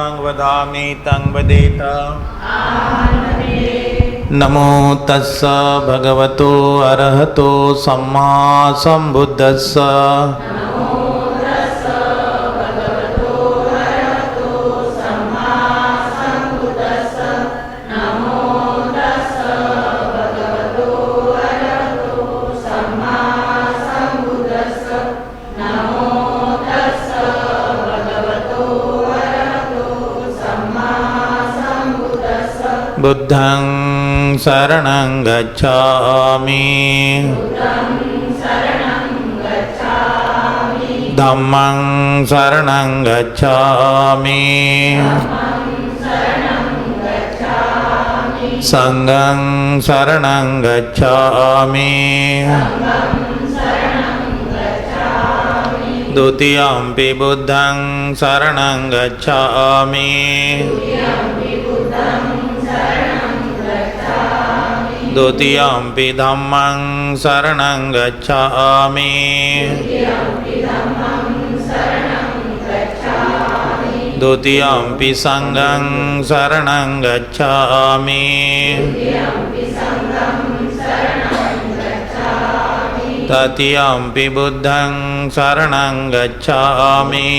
धम्मं वदामि तं वदेत। नमो तस्स भगवतो अरहतो सम्मा सम्बुद्धस्स। बुद्धं शरणं गच्छामि धम्मं शरणं गच्छामि संघं शरणं गच्छामि द्वितीयंपि बुद्धं शरणं गच्छामि द्वितीयंपि धम्मं शरणं गच्छामि द्वितीयंपि संघं शरणं गच्छामि तृतीयंपि बुद्धं शरणं गच्छामि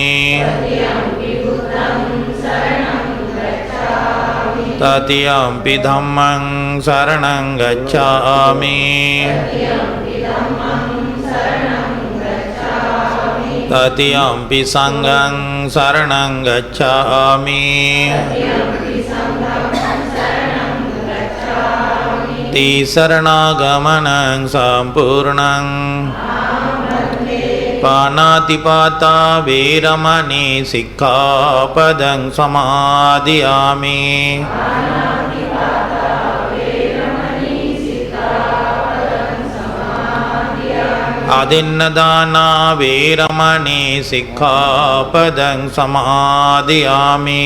तृतीयंपि धम्मं शरणं गच्छामि तृतीयंपि संघं शरणं गच्छामि तिसरणागमनं सम्पूर्णं पानातिपाता वेरमणि सिक्खापदं समादियामि आदिन्नदाना वेरमणि सिक्खापदं समादियामि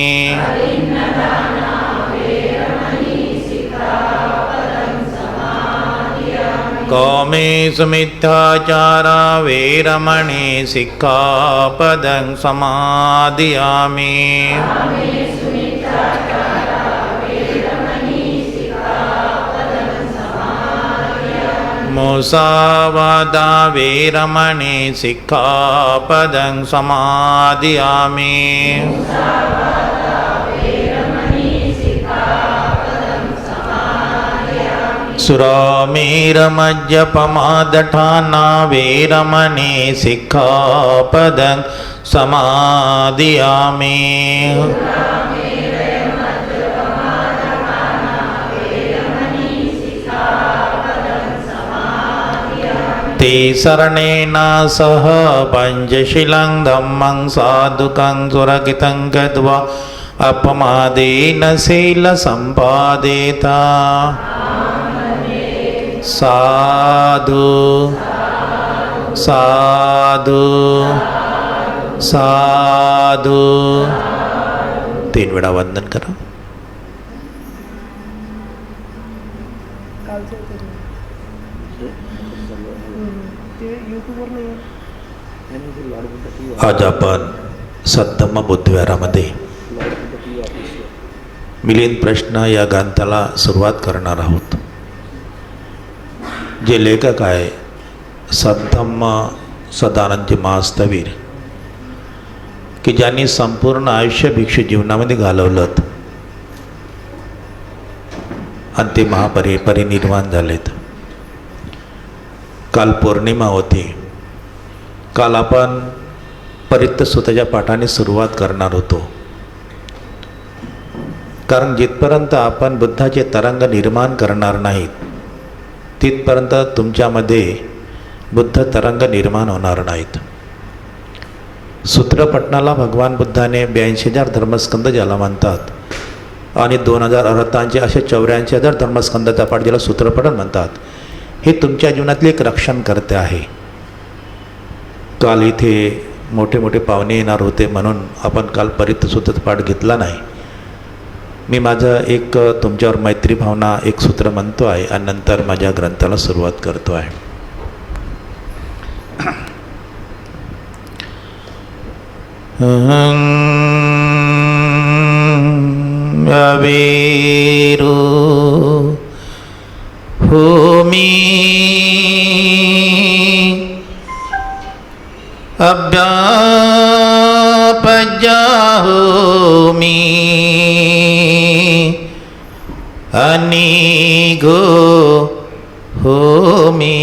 कामेषु मिथ्याचारा वेरमणि सिक्खापदं समादियामि मुसावादा वेरमणि सिक्खापदं समादियामि सुरामेरमज्जपमादठाना वेरमणि सिक्खापदं समादियामि तेसरणेन सह पञ्चशीलं धम्मं साधुकं सुरक्षितं गत्वा अपमादेन शीलसम्पादेत साधु साधु साधु 3 वेळा वंदन करा. आज आपण सद्धम्म बुद्धविहारामध्ये मिलिंद प्रश्न या ग्रंथाला सुरुवात करणार आहोत. जे लेखक आहे सद्धम्म सदानंदजी महास्थवीर, की ज्यांनी संपूर्ण आयुष्य भिक्षू जीवनामध्ये घालवलं आणि ते परिनिर्वाण झालेत. काल पौर्णिमा होती. काल आपण परित्त सुताच्या पाठाने सुरुवात करणार होतो. कारण जिथपर्यंत आपण बुद्धाचे तरंग निर्माण करणार नाहीत तिथपर्यंत तुमच्यामध्ये बुद्ध तरंग निर्माण होणार नाहीत. सूत्रपठणाला भगवान बुद्धाने 82,000 धर्मस्कंद ज्याला म्हणतात आणि 2000 अर्थांचे असे 84,000 धर्मस्कंदाचा पाठ ज्याला सूत्रपठण म्हणतात, हे तुमच्या जीवनातले एक रक्षण करते आहे. काल इथे मोठे मोठे पाहुणे येणार होते म्हणून आपण काल परित्तसूत्र पाठ घेतला नाही. मी माझं एक तुमच्यावर मैत्री भावना एक सूत्र म्हणतो आहे आणि नंतर माझ्या ग्रंथाला सुरुवात करतो आहे. अवेरो होमी अव्यापज्या होमी अनिगो होमी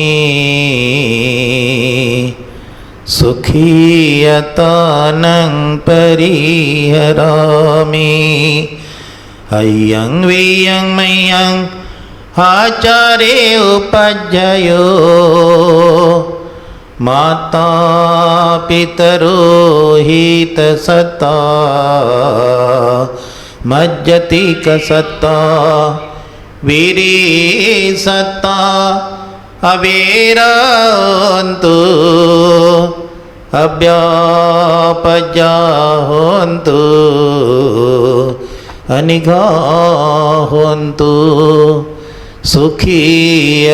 सुखीयतानं परिहरामि अय्यं वियं मय्यं आचारे उपज्जयो माता पितरो हितसत्ता मज्जति कसत्ता वीरी सत्ता अवेरन्तु अव्यापज्या होन्तु अनिघा होन्तु सुखीयतानं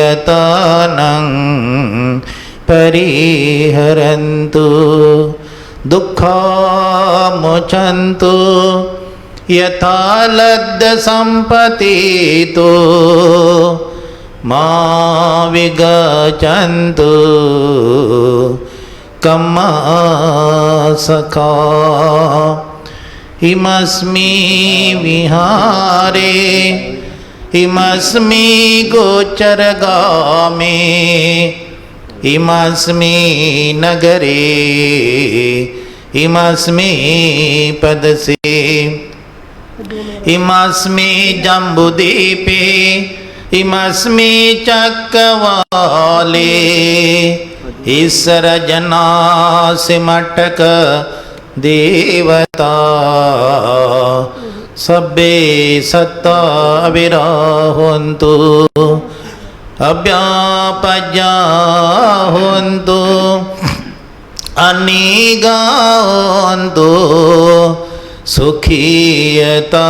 परिहरन्तु दुःखमोचन्तु यथा लब्धसम्पत्तितो मा विगच्छन्तु कम्मसखा इमस्मि विहारे इमस्मि गोचरगामे इमस्मि नगरे इमस्मि पदसे इमस्मि जम्बुद्वीपे इमस्मि चक्रवाले ईश्वर जना सिमटक देवता सब्बे सत्ता विराहोन्तु अव्यापज्या होन्तु अनिगा होन्तु सुखीयतानं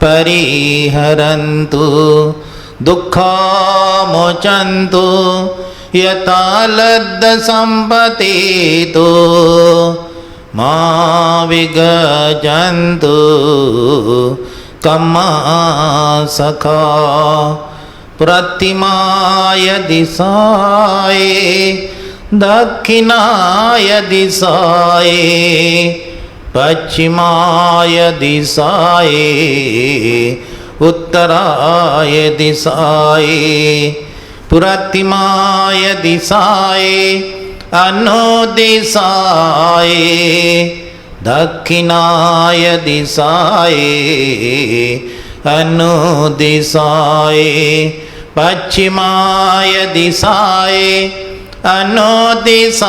परिहरन्तु दुःखमोचन्तु यथा लब्धसम्पत्तितो मा विगच्छन्तु कम्मसखा प्रतिमाय दिशाय दक्षिणाय दिशाय पश्चिमाय दिशाय उत्तराय दिशाय प्रतिमाय दिशाय अनुदिशाय दक्षिणाय दिशाय अनुदिशाय पश्चिमाय दिशाय अनुदिशाय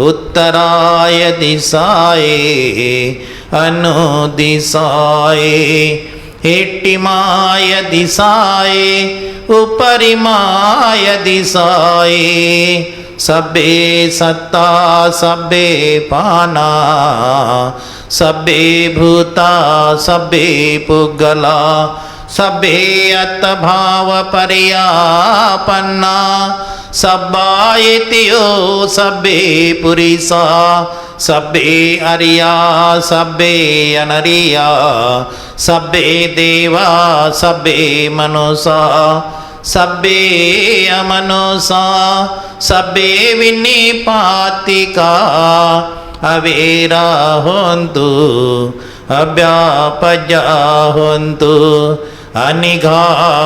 उत्तराय दिशाय अनुदिशाय हेटिमाय दिशाय उपरिमाय दिशाय सब्बे सत्ता सब्बे पाना सब्बे भूता सब्बे पुगला सब्बे अतभाव पर्यापन्ना सब्बायतियो सब्बे पुरीसा सब्बे अरिया सब्बे अनरिया सब्बे देवा सब्बे मनुषा सब्बे अमनुषा सब्बे विनिपातिका अवेरा होन्तु अव्यापज्या होन्तु अनिघा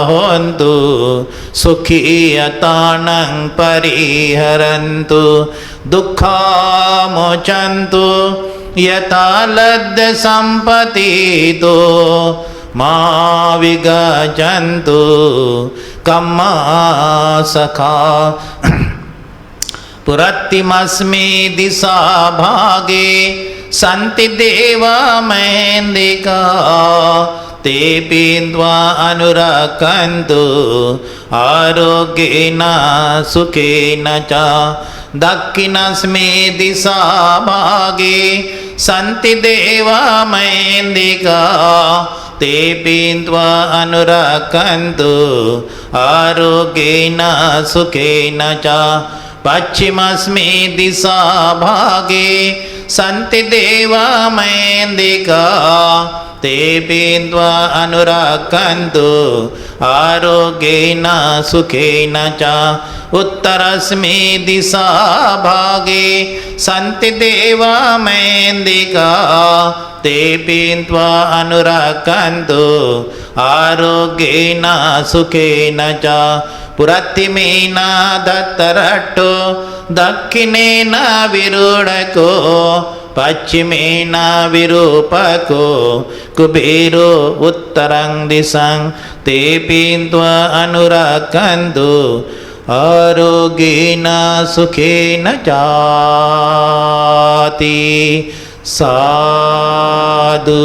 होन्तु सुखीयतानं परिहरन्तु दुःखमोचन्तु यथा लब्धसम्पत्तितो मा विगच्छन्तु कम्मसखा पुरत्तिमस्मि दिशा भागे सन्ति देवा महेन्दिका ते पीत्वा अनुरक्षन्तु आरोग्येन सुखेन च दक्षिणस्मि दिशा भागे सन्ति देवा महेन्दिका ते पीत्वा अनुरक्षन्तु आरोग्येन सुखेन च पश्चिमस्मि दिशा भागे सन्ति देवा मयेन्दिका ते पीत्वा अनुरक्षन्तु आरोग्येन सुखेन च उत्तरस्मै दिशा भागे सन्ति देवा मयेन्दिका ते पीत्वा अनुरक्षन्तु आरोग्येन सुखेन च पुरतिमेन दत्तरट्टो दक्षिणेन विरूढको पश्चिमेन विरूपको कुबेरो उत्तरं दिशं ते पीत्वा अनुरक्षन्तु आरोग्येन सुखेन चाति साधु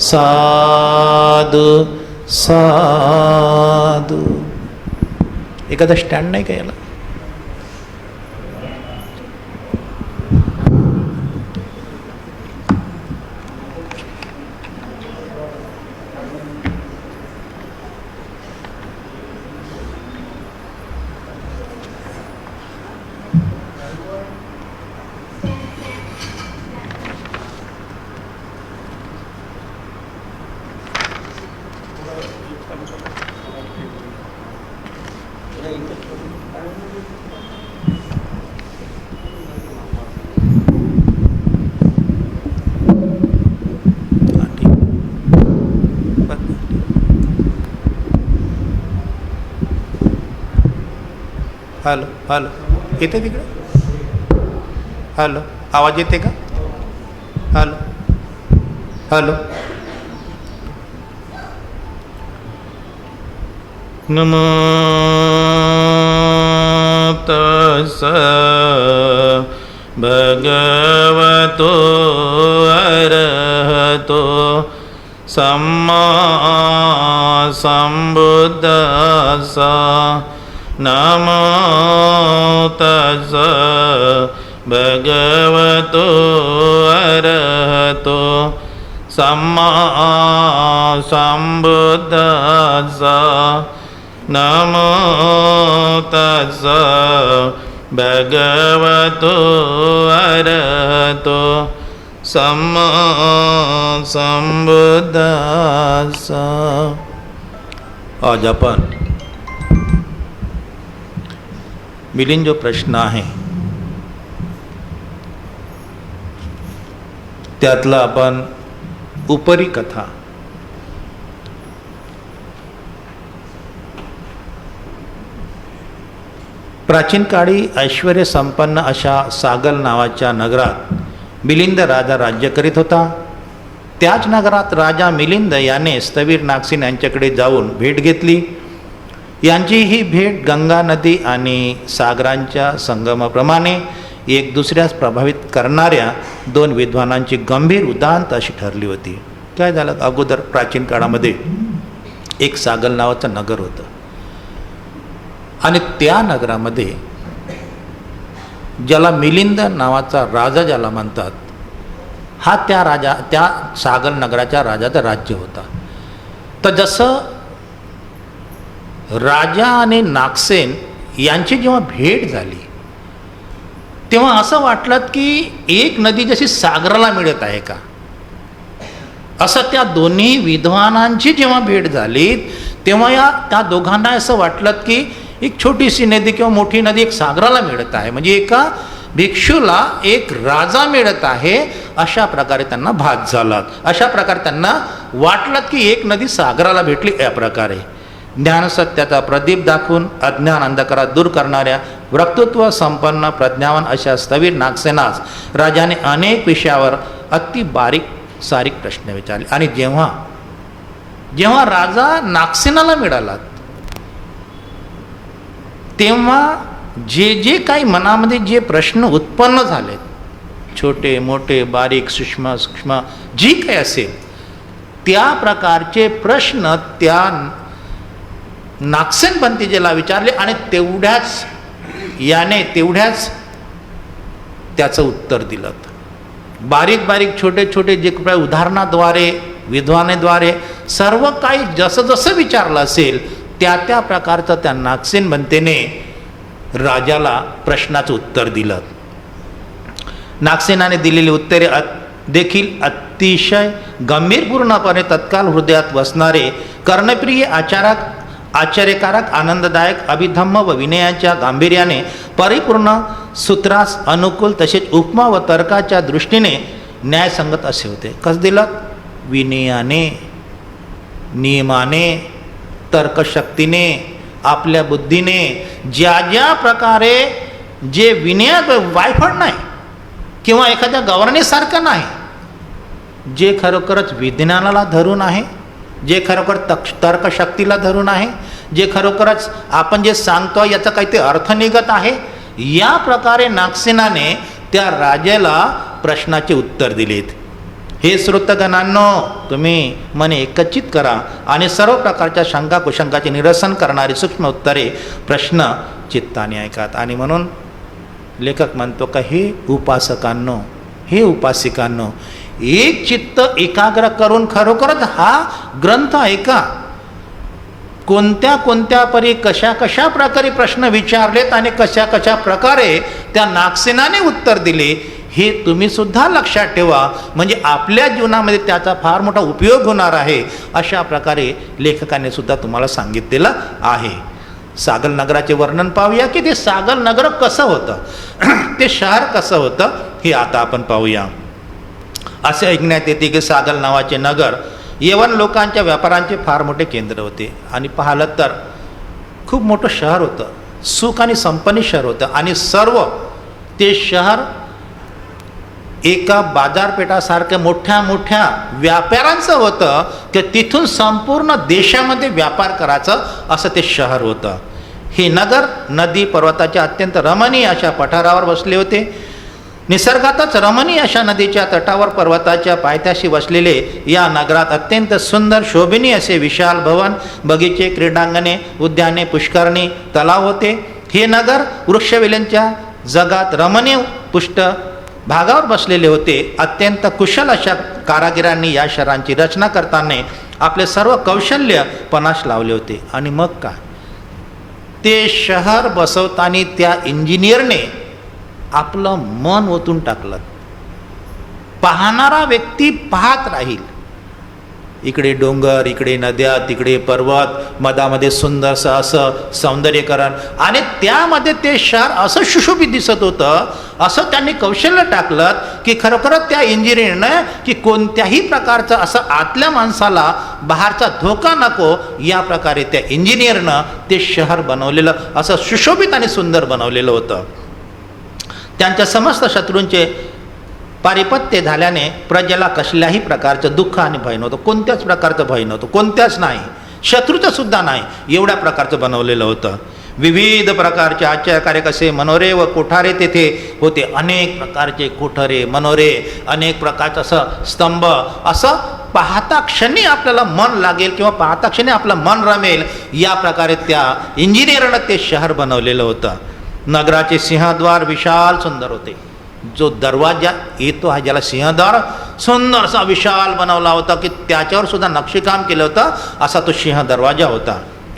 साधु साधु. एखादा स्टँड नाही का याला? हॅलो हॅलो, येते तिकडे? हॅलो, आवाज येते का? Hello hello. नमो तस्स भगवतो अरहतो सम्मा सम्बुद्धस्स. नमो तस्स भगवतो अरहतो सम्मा सम्बुद्धस्स. नमो तस्स भगवतो अरहतो सम्मा सम्बुद्धस्स. आज आपण मिलिंद जो प्रश्न आहे त्यातला आपण उपरी कथा प्राचीन काळी ऐश्वर्य संपन्न अशा सागल नावाच्या नगरात मिलिंद राजा राज्य करीत होता. त्याच नगरात राजा मिलिंद याने स्थवीर नागसेन यांच्याकडे जाऊन भेट घेतली. यांची ही भेट गंगा नदी आणि सागरांच्या संगमाप्रमाणे एक दुसऱ्यास प्रभावित करणाऱ्या दोन विद्वानांची गंभीर उदांत अशी ठरली होती. काय झालं, अगोदर प्राचीन काळामध्ये एक सागल नावाचं नगर होतं आणि त्या नगरामध्ये ज्याला मिलिंद नावाचा राजा ज्याला म्हणतात, हा त्या सागल नगराच्या राजाचं राज्य होता. तर जसं राजा आणि नागसेन यांची जेव्हा भेट झाली तेव्हा असं वाटलं की एक नदी जशी सागराला मिळत आहे का, असं त्या दोन्ही विद्वानांची जेव्हा भेट झाली तेव्हा त्या दोघांना असं वाटलं की एक छोटीशी नदी किंवा मोठी नदी एक सागराला मिळत आहे, म्हणजे एका भिक्षूला एक राजा मिळत आहे, अशा प्रकारे त्यांना भास झाला. अशा प्रकारे त्यांना वाटलं की एक नदी सागराला भेटली. या प्रकारे ज्ञानसत्याचा प्रदीप दाखवून अज्ञान अंधकारात दूर करणाऱ्या वक्तृत्व संपन्न प्रज्ञावान अशा स्थवीर नागसेनास राजाने अनेक विषयावर अति बारीक सारीक प्रश्न विचारले. आणि जेव्हा जेव्हा राजा नागसेनाला मिळाला तेव्हा जे जे काही मनामध्ये जे प्रश्न उत्पन्न झाले, छोटे मोठे बारीक सूक्ष्म सूक्ष्म जी काही असेल त्या प्रकारचे प्रश्न त्या नागसेन पंथीजीला विचारले आणि तेवढ्याच त्याचं उत्तर दिलं. बारीक बारीक छोटे छोटे जे काही उदाहरणाद्वारे विद्वानेद्वारे सर्व काही जसं जसं विचारलं असेल त्या त्या प्रकारचं त्या नागसेन पंथीने राजाला प्रश्नाचं उत्तर दिलं. नागसेनाने दिलेली उत्तरे देखील अतिशय गंभीरपूर्णपणे तत्काल हृदयात बसणारे, कर्णप्रिय आश्चर्यकारक, आनंददायक, अभिधम्म व विनयाच्या गांभीर्याने परिपूर्ण, सूत्रास अनुकूल, तसेच उपमा व तर्काच्या दृष्टीने न्यायसंगत असे होते. कसं दिलं? विनयाने, नियमाने, तर्कशक्तीने, आपल्या बुद्धीने, ज्या ज्या प्रकारे, जे विनयात वायफळ नाही किंवा एखाद्या गव्हर्नेसारखं नाही, जे खरोखरच विज्ञानाला धरून आहे, जे खरोखर तर्कशक्तीला धरून आहे, जे खरोखरच आपण जे सांगतो याचा काहीतरी अर्थ निघत आहे, या प्रकारे नागसेनाने त्या राजाला प्रश्नाचे उत्तर दिलेत. हे श्रोतगणांनो, तुम्ही मने एकचित करा आणि सर्व प्रकारच्या शंका कुशंकाचे निरसन करणारी सूक्ष्म उत्तरे, प्रश्न चित्ताने ऐकात. आणि म्हणून लेखक म्हणतो का, हे उपासकांनो, हे उपासिकांनो, एक चित्त एकाग्र करून खरोखरच हा ग्रंथ ऐका. कोणत्या कोणत्या परी कशा कशा प्रकारे प्रश्न विचारलेत आणि कशा कशा प्रकारे त्या नागसेनाने उत्तर दिले, हे तुम्ही सुद्धा लक्षात ठेवा. म्हणजे आपल्या जीवनामध्ये त्याचा फार मोठा उपयोग होणार आहे. अशा प्रकारे लेखकाने सुद्धा तुम्हाला सांगितलेलं आहे. सागल नगराचे वर्णन पाहूया की ते सागल नगर कसं होतं, ते शहर कसं होतं, हे आता आपण पाहूया. असे ऐकण्यात येते की सागल नावाचे नगर यवन लोकांच्या व्यापारांचे फार मोठे केंद्र होते. आणि पाहिलं तर खूप मोठं शहर होतं, सुख आणि संपन्न शहर होतं. आणि सर्व ते शहर एका बाजारपेठासारख्या मोठ्या मोठ्या व्यापाऱ्यांचं होतं, की तिथून संपूर्ण देशामध्ये व्यापार करायचं असं ते शहर होतं. हे नगर नदी पर्वताच्या अत्यंत रमणीय अशा पठारावर बसले होते. निसर्गातच रमणीय अशा नदीच्या तटावर पर्वताच्या पायथ्याशी वसलेले या नगरात अत्यंत सुंदर शोभनीय असे विशाल भवन, बगीचे, क्रीडांगणे, उद्याने, पुष्करणी, तलाव होते. हे नगर वृक्षवेलींच्या जगात रमणीय पुष्ट भागावर बसलेले होते. अत्यंत कुशल अशा कारागिरांनी या शहरांची रचना करताना आपले सर्व कौशल्य पणास लावले होते. आणि मग काय, ते शहर बसवताना त्या इंजिनियरने आपलं मन ओतून टाकलं. पाहणारा व्यक्ती पाहत राहील. इकडे डोंगर, इकडे नद्या, तिकडे पर्वत, मधामध्ये सुंदरसं असं सौंदर्यकरण, आणि त्यामध्ये ते शहर असं सुशोभित दिसत होतं. असं त्यांनी कौशल्य टाकलं की खरोखरच त्या इंजिनियरनं की कोणत्याही प्रकारचं असं आतल्या माणसाला बाहेरचा धोका नको, या प्रकारे त्या इंजिनियरनं ते शहर बनवलेलं, असं सुशोभित आणि सुंदर बनवलेलं होतं. त्यांच्या समस्त शत्रूंचे पारिपत्य झाल्याने प्रजेला कसल्याही प्रकारचं दुःख आणि भय नव्हतं. कोणत्याच प्रकारचं भय नव्हतं, कोणत्याच नाही, शत्रूचं सुद्धा नाही, एवढ्या प्रकारचं बनवलेलं होतं. विविध प्रकारचे आश्चर्यकारक असे मनोरे व कोठारे तेथे होते. अनेक प्रकारचे कोठारे, मनोरे, अनेक प्रकारचं असं स्तंभ, असं पाहता क्षणी आपल्याला मन लागेल किंवा पाहता क्षणी आपलं मन रमेल, या प्रकारे त्या इंजिनियरनं ते शहर बनवलेलं होतं. नगराचे सिंहद्वार विशाल सुंदर होते. जो दरवाजा येतो आहे, ज्याला सिंहद्वार, सुंदरसा विशाल बनवला होता की त्याच्यावर सुद्धा नक्षीकाम केलं होतं, असा तो सिंह दरवाजा होता.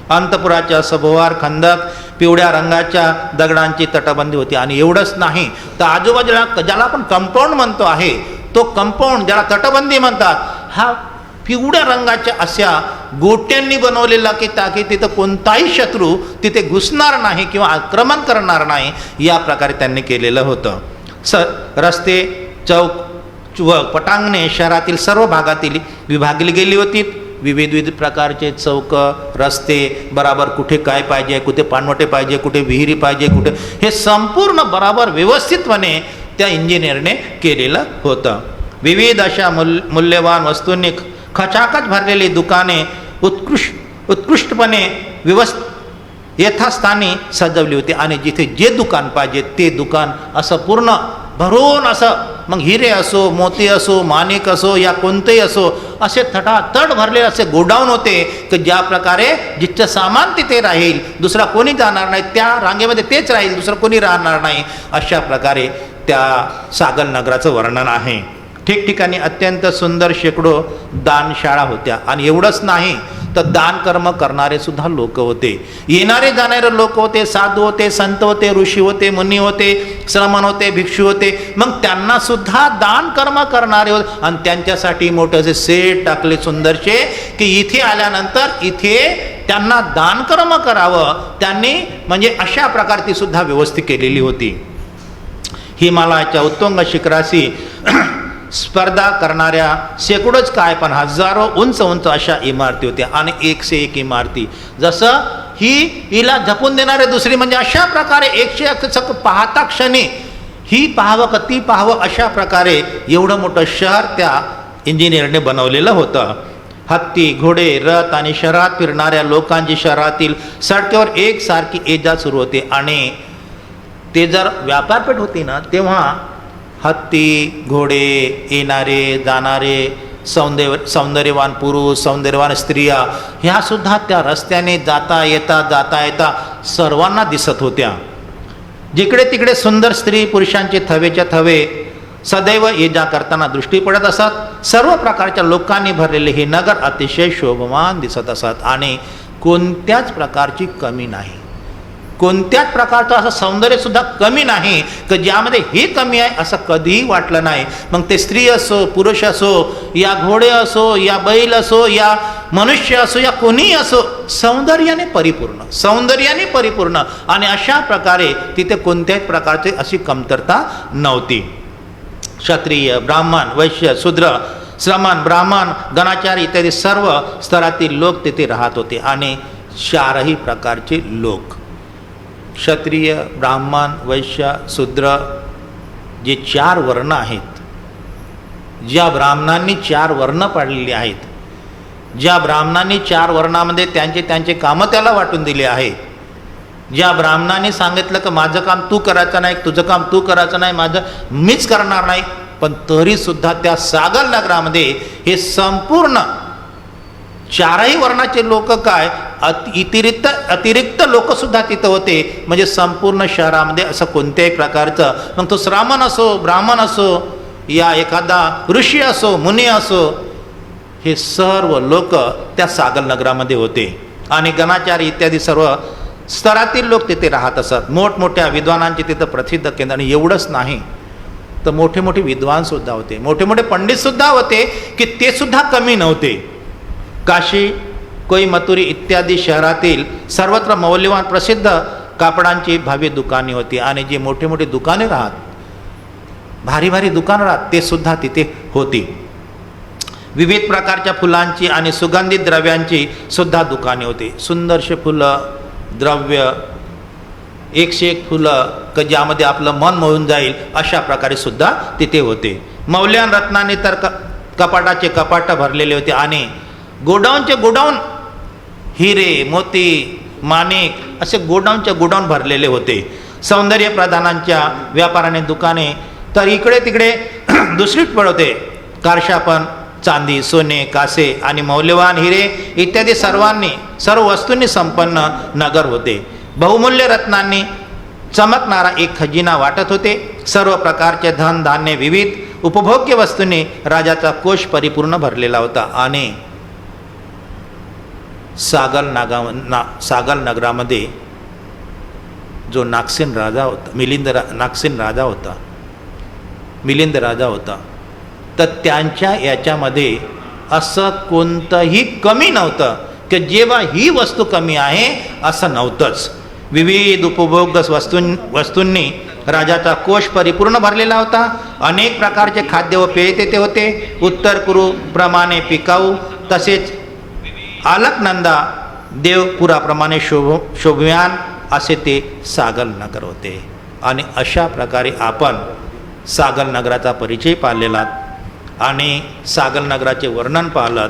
अंतपुराच्या सभोवार खंदक, पिवळ्या रंगाच्या दगडांची तटबंदी होती. आणि एवढंच नाही तर आजूबाजूला ज्याला आपण कंपाऊंड म्हणतो आहे, तो कंपाऊंड ज्याला तटबंदी म्हणतात, हा पिवळ्या रंगाच्या अशा गोट्यांनी बनवलेला की ताकी तिथं कोणताही शत्रू तिथे घुसणार नाही किंवा आक्रमण करणार नाही, या प्रकारे त्यांनी केलेलं होतं. रस्ते, चौक व पटांगणे शहरातील सर्व भागातील विभागली गेली होती. विविध प्रकारचे चौक, रस्ते, बराबर कुठे काय पाहिजे, कुठे पाणवटे पाहिजे, कुठे विहिरी पाहिजे, कुठे, हे संपूर्ण बराबर व्यवस्थितपणे त्या इंजिनियरने केलेलं होतं. विविध अशा मूल्यवान वस्तूंनी खचाखच भरलेली दुकाने उत्कृष्टपणे यथास्थानी सजवली होती. आणि जिथे जे दुकान पाहिजे ते दुकान असं पूर्ण भरून, असं मग हिरे असो, मोती असो, माणिक असो, या कोणतेही असो, असे थटाथट भरलेले असे गोडाऊन होते की ज्या प्रकारे जिथचं सामान तिथे राहील, दुसरा कोणी जाणार नाही, त्या रांगेमध्ये तेच राहील, दुसरं कोणी राहणार नाही, अशा प्रकारे त्या सागल नगराचं वर्णन आहे. ठिकठिकाणी अत्यंत सुंदर शेकडो दानशाळा होत्या. आणि एवढंच नाही तर दान कर्म करणारे सुद्धा लोक होते, येणारे जाणारे लोक होते, साधू होते, संत होते, ऋषी होते, मुनी होते, श्रमण होते, भिक्षू होते. मग त्यांना सुद्धा दान कर्म करणारे होते आणि त्यांच्यासाठी मोठे सेट टाकले सुंदरसे की इथे आल्यानंतर इथे त्यांना दान कर्म करावं. त्यांनी म्हणजे अशा प्रकारची सुद्धा व्यवस्था केलेली होती. हिमालयाच्या उत्तुंग शिखराशी स्पर्धा करणाऱ्या शेकडोच काय पण हजारो उंच उंच अशा इमारती होत्या आणि 101 इमारती. जसं हिला झपून देणारे दुसरी म्हणजे अशा प्रकारे 101 पाहता क्षणी ही पाहावं का ती पाहावं अशा प्रकारे एवढं मोठं शहर त्या इंजिनियरने बनवलेलं होतं. हत्ती, घोडे, रथ आणि शहरात फिरणाऱ्या लोकांची शहरातील सडकेवर एकसारखी ये-जा सुरू होते. आणि ते जर व्यापारपेठ होती ना तेव्हा हत्ती, घोडे, येणारे जाणारे, सौंदर्यवान पुरुष, सौंदर्यवान स्त्रिया ह्या सुद्धा त्या रस्त्याने जाता येता सर्वांना दिसत होत्या. जिकडे तिकडे सुंदर स्त्री पुरुषांचे थवेच्या थवे सदैव ये जा करताना दृष्टी पडत असत. सर्व प्रकारच्या लोकांनी भरलेले हे नगर अतिशय शोभवान दिसत असत आणि कोणत्याच प्रकारची कमी नाही, कोणत्याच प्रकारचं असं सौंदर्य सुद्धा कमी नाही की ज्यामध्ये हे कमी आहे असं कधीही वाटलं नाही. मग ते स्त्री असो, पुरुष असो, या घोडे असो, या बैल असो, या मनुष्य असो, या कोणीही असो, सौंदर्याने परिपूर्ण आणि अशा प्रकारे तिथे कोणत्याच प्रकारची अशी कमतरता नव्हती. क्षत्रिय, ब्राह्मण, वैश्य, शूद्र, श्रमण, ब्राह्मण, गणाचारी इत्यादी सर्व स्तरातील लोक तिथे राहत होते. आणि 4ही प्रकारचे लोक, क्षत्रिय, ब्राह्मण, वैश्य, शूद्र, जे 4 वर्ण आहेत, ज्या ब्राह्मणांनी 4 वर्ण पाडलेले आहेत, ज्या ब्राह्मणांनी 4 वर्णामध्ये त्यांचे कामं त्याला वाटून दिले आहे, ज्या ब्राह्मणांनी सांगितलं की माझं काम तू करायचं नाही, तुझं काम तू करायचं नाही, माझं मीच करणार नाही, पण तरीसुद्धा त्या सागर नगरामध्ये हे संपूर्ण 4ही वर्णाचे लोक काय अतिरिक्त लोक सुद्धा तिथं होते. म्हणजे संपूर्ण शहरामध्ये असं कोणत्याही प्रकारचं, मग तो श्रामण असो, ब्राह्मण असो, या एखादा ऋषी असो, मुनी असो, हे सर्व लोक त्या सागर नगरामध्ये होते. आणि गणाचारी इत्यादी सर्व स्तरातील लोक तिथे राहत असत. मोठमोठ्या विद्वानांचे तिथं प्रसिद्ध केंद्र. आणि एवढंच नाही तर मोठे मोठे विद्वान सुद्धा होते, मोठे मोठे पंडित सुद्धा होते की ते सुद्धा कमी नव्हते. काशी, कोईमतुरी इत्यादी शहरातील सर्वत्र मौल्यवान प्रसिद्ध कापडांची भव्य दुकाने होती. आणि जे मोठे मोठे दुकाने राहत, भारी भारी दुकानं राहत, ते सुद्धा तिथे होती. विविध प्रकारच्या फुलांची आणि सुगंधित द्रव्यांची सुद्धा दुकाने होती. सुंदरशी फुलं, द्रव्य, 101 फुलं की ज्यामध्ये आपलं मन मोहून जाईल अशा प्रकारे सुद्धा तिथे होते. मौल्यवान रत्नांनी तर कपाटाचे कपाट भरलेले होते. आणि गोडाऊनचे गोडाऊन हिरे, मोती, माणिक असे गोडाऊनचे गोडाऊन भरलेले होते. सौंदर्य प्रधानांच्या व्यापाराने दुकाने तर इकडे तिकडे दुसरीच पडवते. कारशापण, चांदी, सोने, कासे आणि मौल्यवान हिरे इत्यादी सर्व वस्तूंनी संपन्न नगर होते. बहुमूल्य रत्नांनी चमकणारा एक खजिना वाटत होते. सर्व प्रकारचे धन धान्य, विविध उपभोग्य वस्तूंनी राजाचा कोश परिपूर्ण भरलेला होता. आणि सागर नगरामध्ये जो नागसेन राजा होता, मिलिंद राजा होता, तर त्यांच्या याच्यामध्ये असं कोणतंही कमी नव्हतं की जेव्हा ही वस्तू कमी आहे असं नव्हतंच. विविध उपभोग्य वस्तूंनी राजाचा कोश परिपूर्ण भरलेला होता. अनेक प्रकारचे खाद्य व पेय तेथे होते. उत्तर पूर्व प्रमाणे पिकाऊ तसेच अलकनंदा देवपुराप्रमाणे शोभव्यान असे ते सागर नगर होते. आणि अशा प्रकारे आपण सागर नगराचा परिचय पाहिलेला आणि सागर नगराचे वर्णन पाहिलं.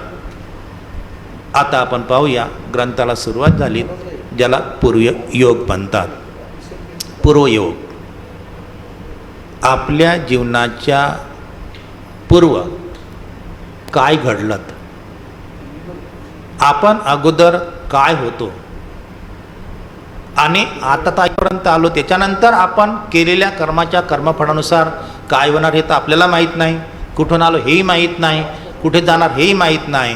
आता आपण पाहूया, ग्रंथाला सुरुवात झाली ज्याला पूर्वयोग म्हणतात. पूर्वयोग आपल्या जीवनाच्या पूर्व काय घडलं, आपण अगोदर काय होतो आणि आता ताईपर्यंत आलो, त्याच्यानंतर आपण केलेल्या कर्माच्या कर्मफळानुसार काय होणार हे तर आपल्याला माहीत नाही. कुठून आलो हेही माहीत नाही, कुठे जाणार हेही माहीत नाही.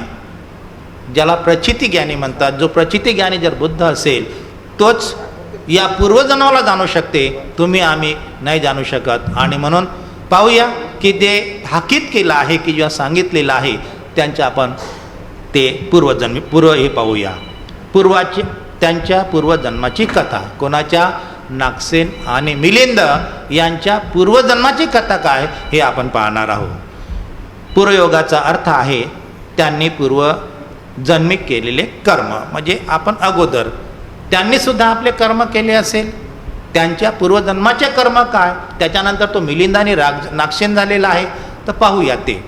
ज्याला प्रचिती ज्ञानी म्हणतात, जो प्रचिती ज्ञानी जर बुद्ध असेल तोच या पूर्वजन्माला जाणू शकते, तुम्ही आम्ही नाही जाणू शकत. आणि म्हणून पाहूया की ते हाकीत केलं आहे की जेव्हा सांगितलेलं आहे त्यांच्या आपण ते पूर्व हे पाहूया. त्यांच्या पूर्वजन्माची कथा. कोणाच्या? नागसेन आणि मिलिंद यांच्या पूर्वजन्माची कथा काय हे आपण पाहणार आहोत. पूर्वयोगाचा अर्थ आहे त्यांनी पूर्वजन्मी केलेले कर्म, म्हणजे आपण अगोदर त्यांनी सुद्धा आपले कर्म केले असेल, त्यांच्या पूर्वजन्माचे कर्म काय, त्याच्यानंतर तो मिलिंद आणि नागसेन झालेला आहे. तर पाहूया ते.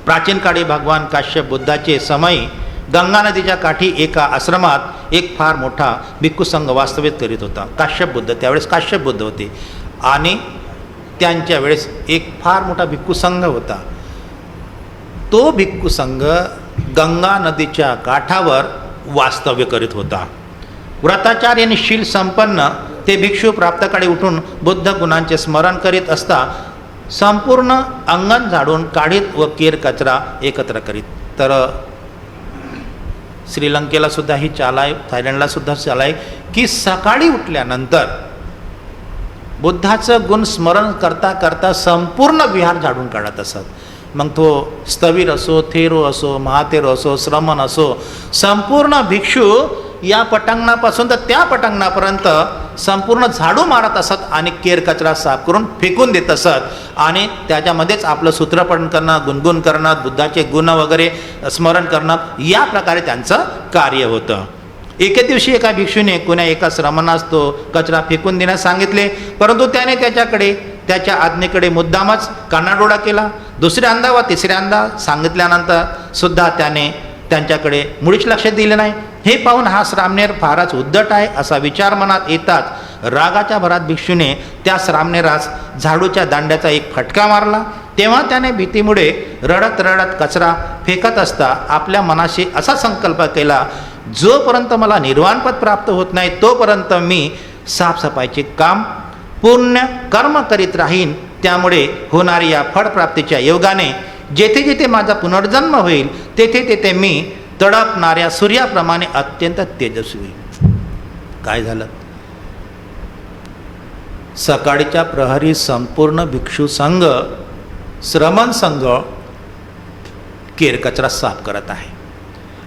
प्राचीन काळी भगवान काश्यप बुद्धाचे समयी गंगा नदीच्या काठी एका आश्रमात एक फार मोठा भिक्खू संघ वास्तव्य करीत होता. काश्यप बुद्ध, त्यावेळेस काश्यप बुद्ध होते आणि त्यांच्या वेळेस एक फार मोठा भिक्खू संघ होता. तो भिक्खू संघ गंगा नदीच्या काठावर वास्तव्य करीत होता. व्रताचार्य आणि शील संपन्न ते भिक्षू प्राप्तकाळी उठून बुद्ध गुणांचे स्मरण करीत असता संपूर्ण अंगण झाडून काढीत व केर कचरा एकत्र करीत. तर श्रीलंकेला सुद्धा ही चाल आहे, थायलंडला सुद्धा चाल आहे की सकाळी उठल्यानंतर बुद्धाचं गुण स्मरण करता करता संपूर्ण विहार झाडून काढत असत. मग तो स्थवीर असो, थेरो असो, महाथेरो असो, श्रमण असो, संपूर्ण भिक्षू या पटांगणापासून तर त्या पटांगणापर्यंत संपूर्ण झाडू मारत असत आणि केर कचरा साफ करून फेकून देत असत आणि त्याच्यामध्येच आपलं सूत्रपठण करणं, गुणगुण करणं, बुद्धाचे गुण वगैरे स्मरण करणं, या प्रकारे त्यांचं कार्य होतं. एके दिवशी एका भिक्षूने कोण्या एका श्रमणास तो कचरा फेकून देण्यास सांगितले, परंतु त्याने त्याच्या आज्ञेकडे मुद्दामच कानाडोळा केला. दुसऱ्यांदा व तिसऱ्यांदा सांगितल्यानंतर सुद्धा त्याने त्यांच्याकडे मुळीच लक्ष दिले नाही. हे पाहून हा श्रामणेर फारच उद्धट आहे असा विचार मनात येताच रागाच्या भरात भिक्षूने त्या श्रामणेरास झाडूच्या दांड्याचा एक फटका मारला. तेव्हा त्याने भीतीमुळे रडत रडत कचरा फेकत असता आपल्या मनाशी असा संकल्प केला, जोपर्यंत मला निर्वाणपद प्राप्त होत नाही तोपर्यंत मी साफसफाईचे काम पुण्य कर्म करीत राहीन. त्यामुळे होणारी या फळप्राप्तीच्या योगाने जेथे जेथे माझा पुनर्जन्म होईल तेथे तेथे मी तडपणाऱ्या सूर्याप्रमाणे अत्यंत तेजस्वी. काय झालं? सकाळीच्या प्रहरी संपूर्ण भिक्षू संघ, श्रमण संघ केरकचरा साफ करत आहे.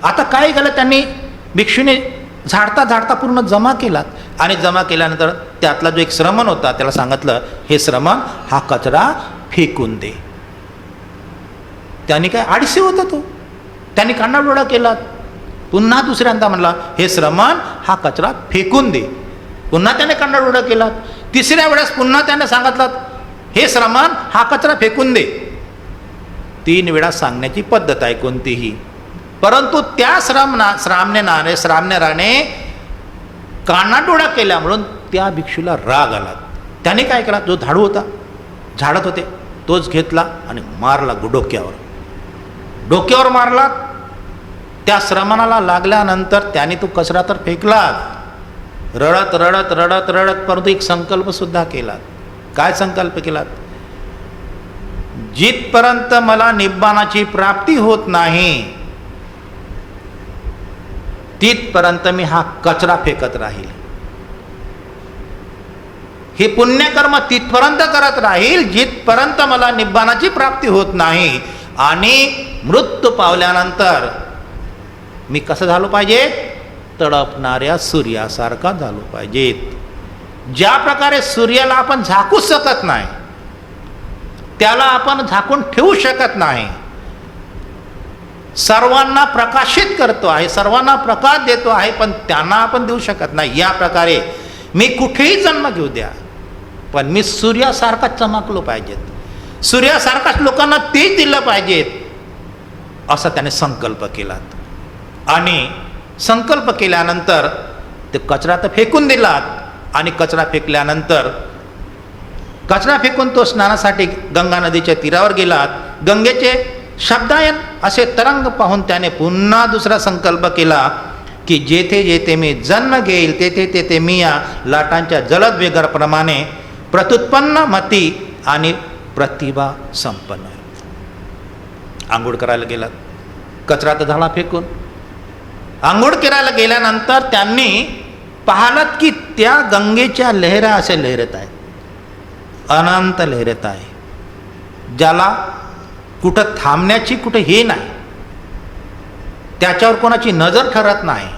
आता काय झालं? त्यांनी भिक्षूने झाडता झाडता पूर्ण जमा केलात आणि जमा केल्यानंतर त्यातला जो एक श्रमण होता त्याला सांगितलं, हे श्रमण हा कचरा फेकून दे. त्यांनी काय आडसे होता तो, त्यांनी कानाडोळा केला. पुन्हा दुसऱ्यांदा म्हणला, हे श्रमण हा कचरा फेकून दे. पुन्हा त्याने कानाडोळा केला. तिसऱ्या वेळेस पुन्हा त्याने सांगितलं, हे श्रमण हा कचरा फेकून दे. 3 वेळा सांगण्याची पद्धत आहे कोणतीही. परंतु त्या श्रामणेराने कानाडोळा केल्यामुळे त्या भिक्षूला राग आला. त्याने काय केला, जो झाडू होता, झाडत होते, तोच घेतला आणि मारला डोक्यावर मारला. त्या श्रमणाला लागल्यानंतर त्याने तो कचरा तर फेकला, रडत रडत रडत रडत, परंतु एक संकल्प सुद्धा केला. काय संकल्प केला? जिथपर्यंत मला निब्बाणाची प्राप्ती होत नाही तिथपर्यंत मी हा कचरा फेकत राहील. हे पुण्यकर्म तिथपर्यंत करत राहील जिथपर्यंत मला निब्बाणाची प्राप्ती होत नाही. आणि मृत्यू पावल्यानंतर मी कसं झालो पाहिजे? तडपणाऱ्या सूर्यासारखा झालो पाहिजेत. ज्या प्रकारे सूर्याला आपण झाकू शकत नाही, त्याला आपण झाकून ठेवू शकत नाही, सर्वांना प्रकाशित करतो आहे, सर्वांना प्रकाश देतो आहे, पण त्यांना आपण देऊ शकत नाही. या प्रकारे मी कुठेही जन्म घेऊ द्या, पण मी सूर्यासारखा चमकलो पाहिजेत, सूर्यासारखाच लोकांना तेज दिलं पाहिजेत, असा त्याने संकल्प केला. आणि संकल्प केल्यानंतर ते कचरा तर फेकून दिलात आणि कचरा फेकल्यानंतर कचरा फेकून तो स्नानासाठी गंगा नदीच्या तीरावर गेलात. गंगेचे शब्दायन असे तरंग पाहून त्याने पुन्हा दुसरा संकल्प केला की जेथे जेथे मी जन्म घेईल तेथे तेथे मी या लाटांच्या जलद वेगाप्रमाणे प्रत्युत्पन्न मती आणि प्रतिभा संपन्न. आंघोळ करायला गेलात, कचरा तर झाला फेकून. आंघोळ करायला गेल्यानंतर त्यांनी पाहिलं की त्या गंगेच्या लहरा असे लहरत आहेत, अनंत लहरत आहे, ज्याला कुठं थांबण्याची कुठं हे नाही, त्याच्यावर कोणाची नजर ठरत नाही.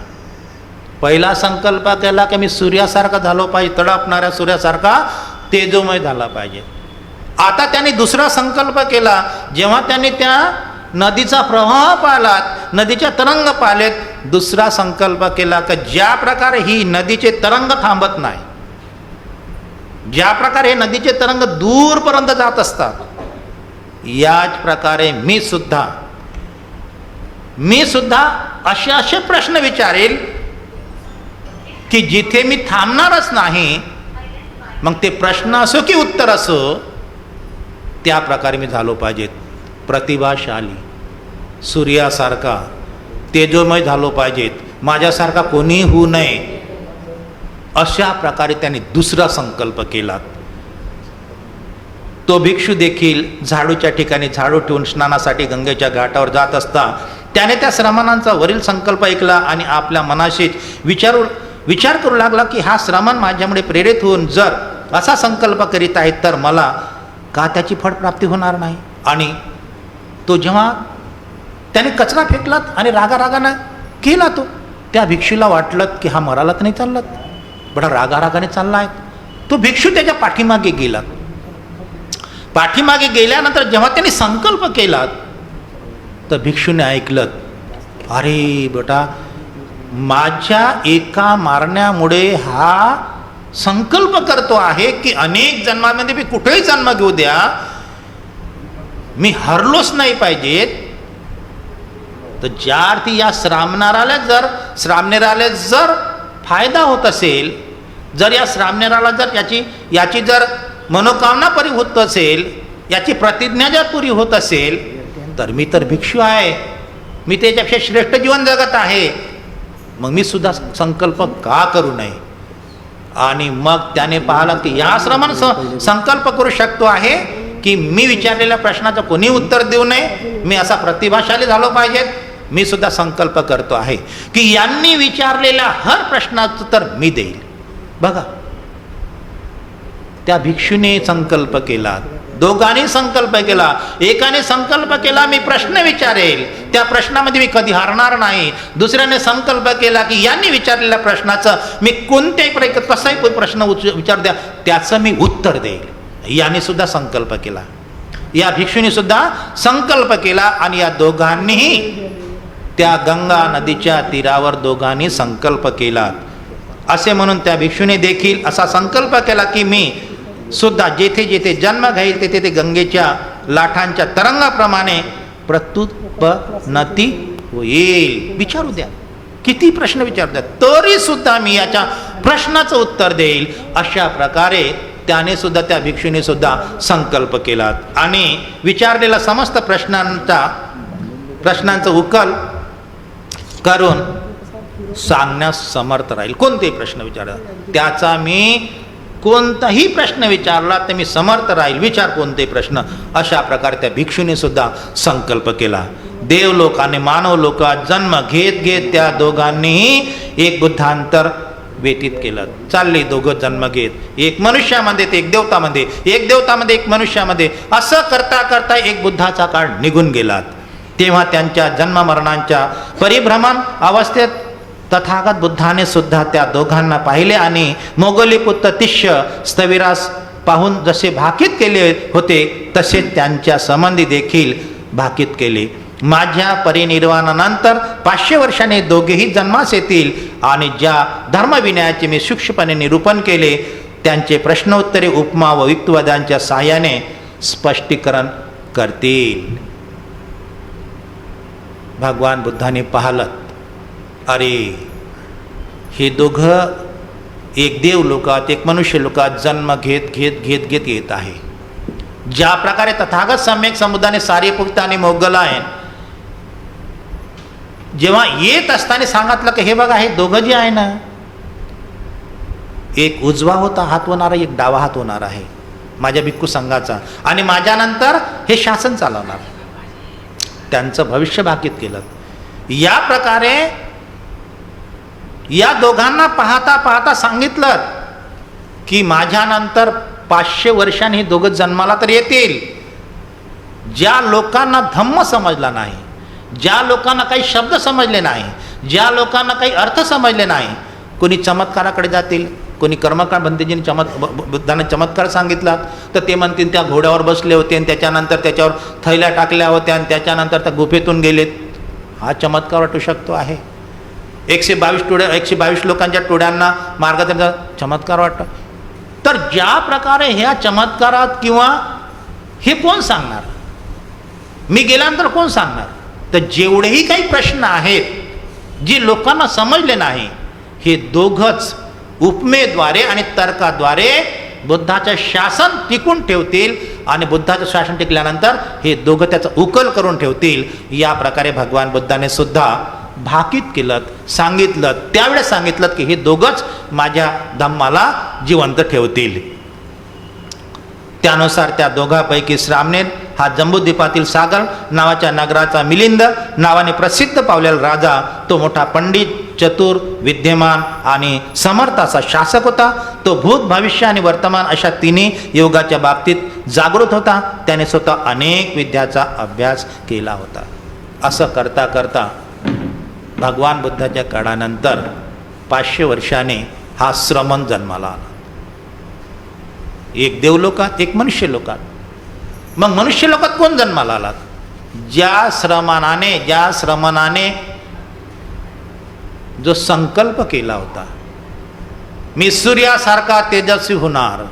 पहिला संकल्प केला की मी सूर्यासारखा झालो पाहिजे, तडपणाऱ्या सूर्यासारखा तेजोमय झाला पाहिजे. आता त्यांनी दुसरा संकल्प केला. जेव्हा त्यांनी त्या नदीचा प्रवाह पाहिलात, नदीचे तरंग पाहिलेत, दुसरा संकल्प केला की ज्या प्रकारे ही नदीचे तरंग थांबत नाही, ज्या प्रकारे हे नदीचे तरंग दूरपर्यंत जात असतात, याच प्रकारे मी सुद्धा असे प्रश्न विचारेल की जिथे मी थांबणारच नाही, मग ते प्रश्न असो की उत्तर असो, त्या प्रकारे मी झालो पाहिजेत. प्रतिभाशाली, सूर्यासारखा तेजोमय झालो पाहिजेत, माझ्यासारखा कोणी होऊ नये, अशा प्रकारे त्यांनी दुसरा संकल्प केला. तो भिक्षू देखील झाडूच्या ठिकाणी झाडू ठेवून स्नानासाठी गंगेच्या घाटावर जात असता त्याने त्या श्रमणांचा वरील संकल्प ऐकला आणि आपल्या मनाशी विचार करू लागला की हा श्रमण माझ्यामुळे प्रेरित होऊन जर असा संकल्प करीत आहेत तर मला का त्याची फळप्राप्ती होणार नाही. आणि तो जेव्हा त्याने कचरा फेकलात आणि रागारागाने केला, तो त्या भिक्षूला वाटलं की हा मराला तर नाही चाललात, बडा रागारागाने चालला आहे. तो भिक्षू त्याच्या पाठीमागे गेला. पाठीमागे गेल्यानंतर जेव्हा त्यांनी संकल्प केला तर भिक्षूने ऐकलं, अरे बेटा, माझ्या एका मारण्यामुळे हा संकल्प करतो आहे की अनेक जन्मामध्ये मी कुठेही जन्म घेऊ द्या, मी हरलोच नाही पाहिजेत. तर ज्या अर्थी या श्रामणेराला जर फायदा होत असेल, जर या श्रामणेराला जर याची जर मनोकामना पुरी होत असेल, याची प्रतिज्ञा जर पुरी होत असेल, तर मी तर भिक्षू आहे, मी त्याच्यापेक्षा श्रेष्ठ जीवन जगत आहे, मग मी सुद्धा संकल्प का करू नये. आणि मग त्याने पाहिलं की या श्रमण संकल्प करू शकतो आहे की मी विचारलेल्या प्रश्नाचं कोणी उत्तर देऊ नये, मी असा प्रतिभाशाली झालो पाहिजे. मी सुद्धा संकल्प करतो आहे की यांनी विचारलेल्या हर प्रश्नाचं उत्तर मी देईल. बघा, त्या भिक्षूने संकल्प केला, दोघांनी संकल्प केला. एकाने संकल्प केला मी प्रश्न विचारेल, त्या प्रश्नामध्ये मी कधी हारणार नाही. दुसऱ्याने संकल्प केला की यांनी विचारलेल्या प्रश्नाचं मी कोणत्याही कसाही प्रश्न विचार द्या, त्याचं मी उत्तर देईल. याने सुद्धा संकल्प केला, या भिक्षूने सुद्धा संकल्प केला. आणि या दोघांनीही त्या गंगा नदीच्या तीरावर दोघांनी संकल्प केला. असे म्हणून त्या भिक्षूने देखील असा संकल्प केला की मी सुद्धा जेथे जेथे जन्म घेईल तेथे ते गंगेच्या लाटांच्या तरंगाप्रमाणे प्रत्युत्पन्नती होईल. विचारू द्या, किती प्रश्न विचारू द्या, तरी सुद्धा मी याच्या प्रश्नाचं उत्तर देईल. अशा प्रकारे त्याने सुद्धा, त्या भिक्षूने सुद्धा संकल्प केला आणि विचारलेल्या समस्त प्रश्नांचं उकल करून सांगण्यास समर्थ राहील. कोणतेही प्रश्न विचारला त्याचा मी कोणताही प्रश्न विचारला तर मी समर्थ राहील, विचार कोणतेही प्रश्न. अशा प्रकारे त्या भिक्षूने सुद्धा संकल्प केला. देवलोक आणि मानव लोकात जन्म घेत घेत त्या दोघांनीही एक बुद्धांतर व्यतीत केलं. चालले दोघं जन्म घेत, एक मनुष्यामध्ये ते एक देवतामध्ये, एक देवतामध्ये एक मनुष्यामध्ये, असं करता करता एक बुद्धाचा काळ निघून गेला. तेव्हा त्यांच्या जन्म मरणांच्या परिभ्रमण अवस्थेत तथागत बुद्धाने सुद्धा त्या दोघांना पाहिले आणि मोगली पुत्र तिष्य स्थविरास पाहून जसे भाकीत केले होते तसे त्यांच्या संबंधी देखील भाकीत केले. माझ्या परिनिर्वाणानंतर 500 वर्षांनी दोघेही जन्मास येतील आणि ज्या धर्मविनयाचे मी सूक्ष्मपणे निरूपण केले त्यांचे प्रश्नोत्तरे उपमा व युक्तिवादांच्या साहाय्याने स्पष्टीकरण करतील. भगवान बुद्धाने पाहिलं, अरे हे दोघं एक देव लोकात एक मनुष्य लोकात जन्म घेत घेत घेत घेत येत आहे. ज्या प्रकारे तथागत सम्यक समुदायाने सारीपुक्त आणि मोगलायन जेव्हा येत असताना सांगितलं की हे बघा, हे दोघं जे आहे ना, एक उजवा होता हात होणारा, एक डावा हात होणार आहे माझ्या भिक्खू संघाचा, आणि माझ्यानंतर हे शासन चालवणार. त्यांचं भविष्य भाकीत केलं. या प्रकारे या दोघांना पाहता पाहता सांगितलं की माझ्यानंतर 500 वर्षांनी हे दोघं जन्माला तर येतील. ज्या लोकांना धम्म समजला नाही, ज्या लोकांना काही शब्द समजले नाही, ज्या लोकांना काही अर्थ समजले नाही, कोणी चमत्काराकडे जातील, कोणी कर्मकांड भंतेजीने बुद्धाने चमत्कार सांगितला तर ते म्हणतील त्या घोड्यावर बसले होते आणि त्याच्यानंतर त्याच्यावर थैल्या टाकल्या होत्या आणि त्याच्यानंतर त्या गुफेतून गेलेत. हा चमत्कार वाटू शकतो आहे. 122 लोकांच्या टोळ्यांना मार्गदर्शन चमत्कार वाटतं. तर ज्या प्रकारे ह्या चमत्कारात किंवा हे कोण सांगणार, मी गेल्यानंतर कोण सांगणार, तर जेवढेही काही प्रश्न आहेत जे लोकांना समजले नाही, हे दोघंच उपमेद्वारे आणि तर्काद्वारे बुद्धाचं शासन टिकून ठेवतील आणि बुद्धाचं शासन टिकल्यानंतर हे दोघं त्याचा उकल करून ठेवतील. या प्रकारे भगवान बुद्धाने सुद्धा भाकीत केलं, सांगितलं, त्यावेळेस सांगितलं की हे दोघंच माझ्या धम्माला जिवंत ठेवतील. त्यानुसार त्या दोघांपैकी श्रामणेर हा जंबूद्वीपातील सागर नावाच्या नगराचा मिलिंद नावाने प्रसिद्ध पावलेला राजा, तो मोठा पंडित, चतुर, विद्यमान आणि समर्थ असा शासक होता. तो भूत, भविष्य आणि वर्तमान अशा तिन्ही युगाच्या बाबतीत जागृत होता. त्याने स्वतः अनेक विद्याचा अभ्यास केला होता. असं करता करता भगवान बुद्धाच्या काळानंतर 500 वर्षाने हा श्रमण जन्माला आला. एक देवलोकात, एक मनुष्य लोकात. मग मनुष्य लोकात कोण जन्माला आला? ज्या श्रमणाने जो संकल्प केला होता, मी सूर्यासारखा तेजस्वी होणार,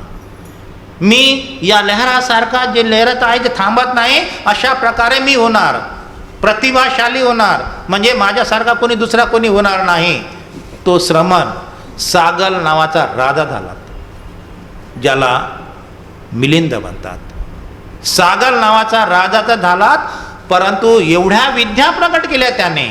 मी या लहरासारखा जे लहरत आहे जे थांबत नाही अशा प्रकारे मी होणार, प्रतिभाशाली होणार, म्हणजे माझ्यासारखा कोणी दुसरा कोणी होणार नाही. तो श्रमण सागल नावाचा राजा झाला, ज्याला मिलिंद म्हणतात. सागल नावाचा राजा तर झाला, परंतु एवढ्या विद्या प्रकट केल्या त्याने,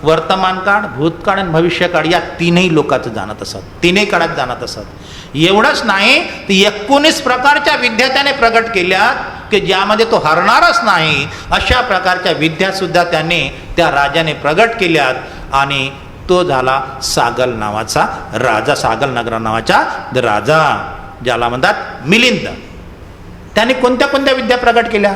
वर्तमान काळ, भूतकाळ आणि भविष्यकाळ या तीनही लोकांचं जाणत असत, तीनही काळात जाणत असत. एवढंच नाही तर 19 प्रकारच्या विद्या त्याने प्रकट केल्या की ज्यामध्ये तो हरणारच नाही अशा प्रकारच्या विद्या सुद्धा त्याने त्या राजाने प्रकट केल्यात. आणि तो झाला सागल नावाचा राजा, सागल नगर नावाचा राजा, ज्याला म्हणतात मिलिंद. त्याने कोणत्या कोणत्या विद्या प्रकट केल्या?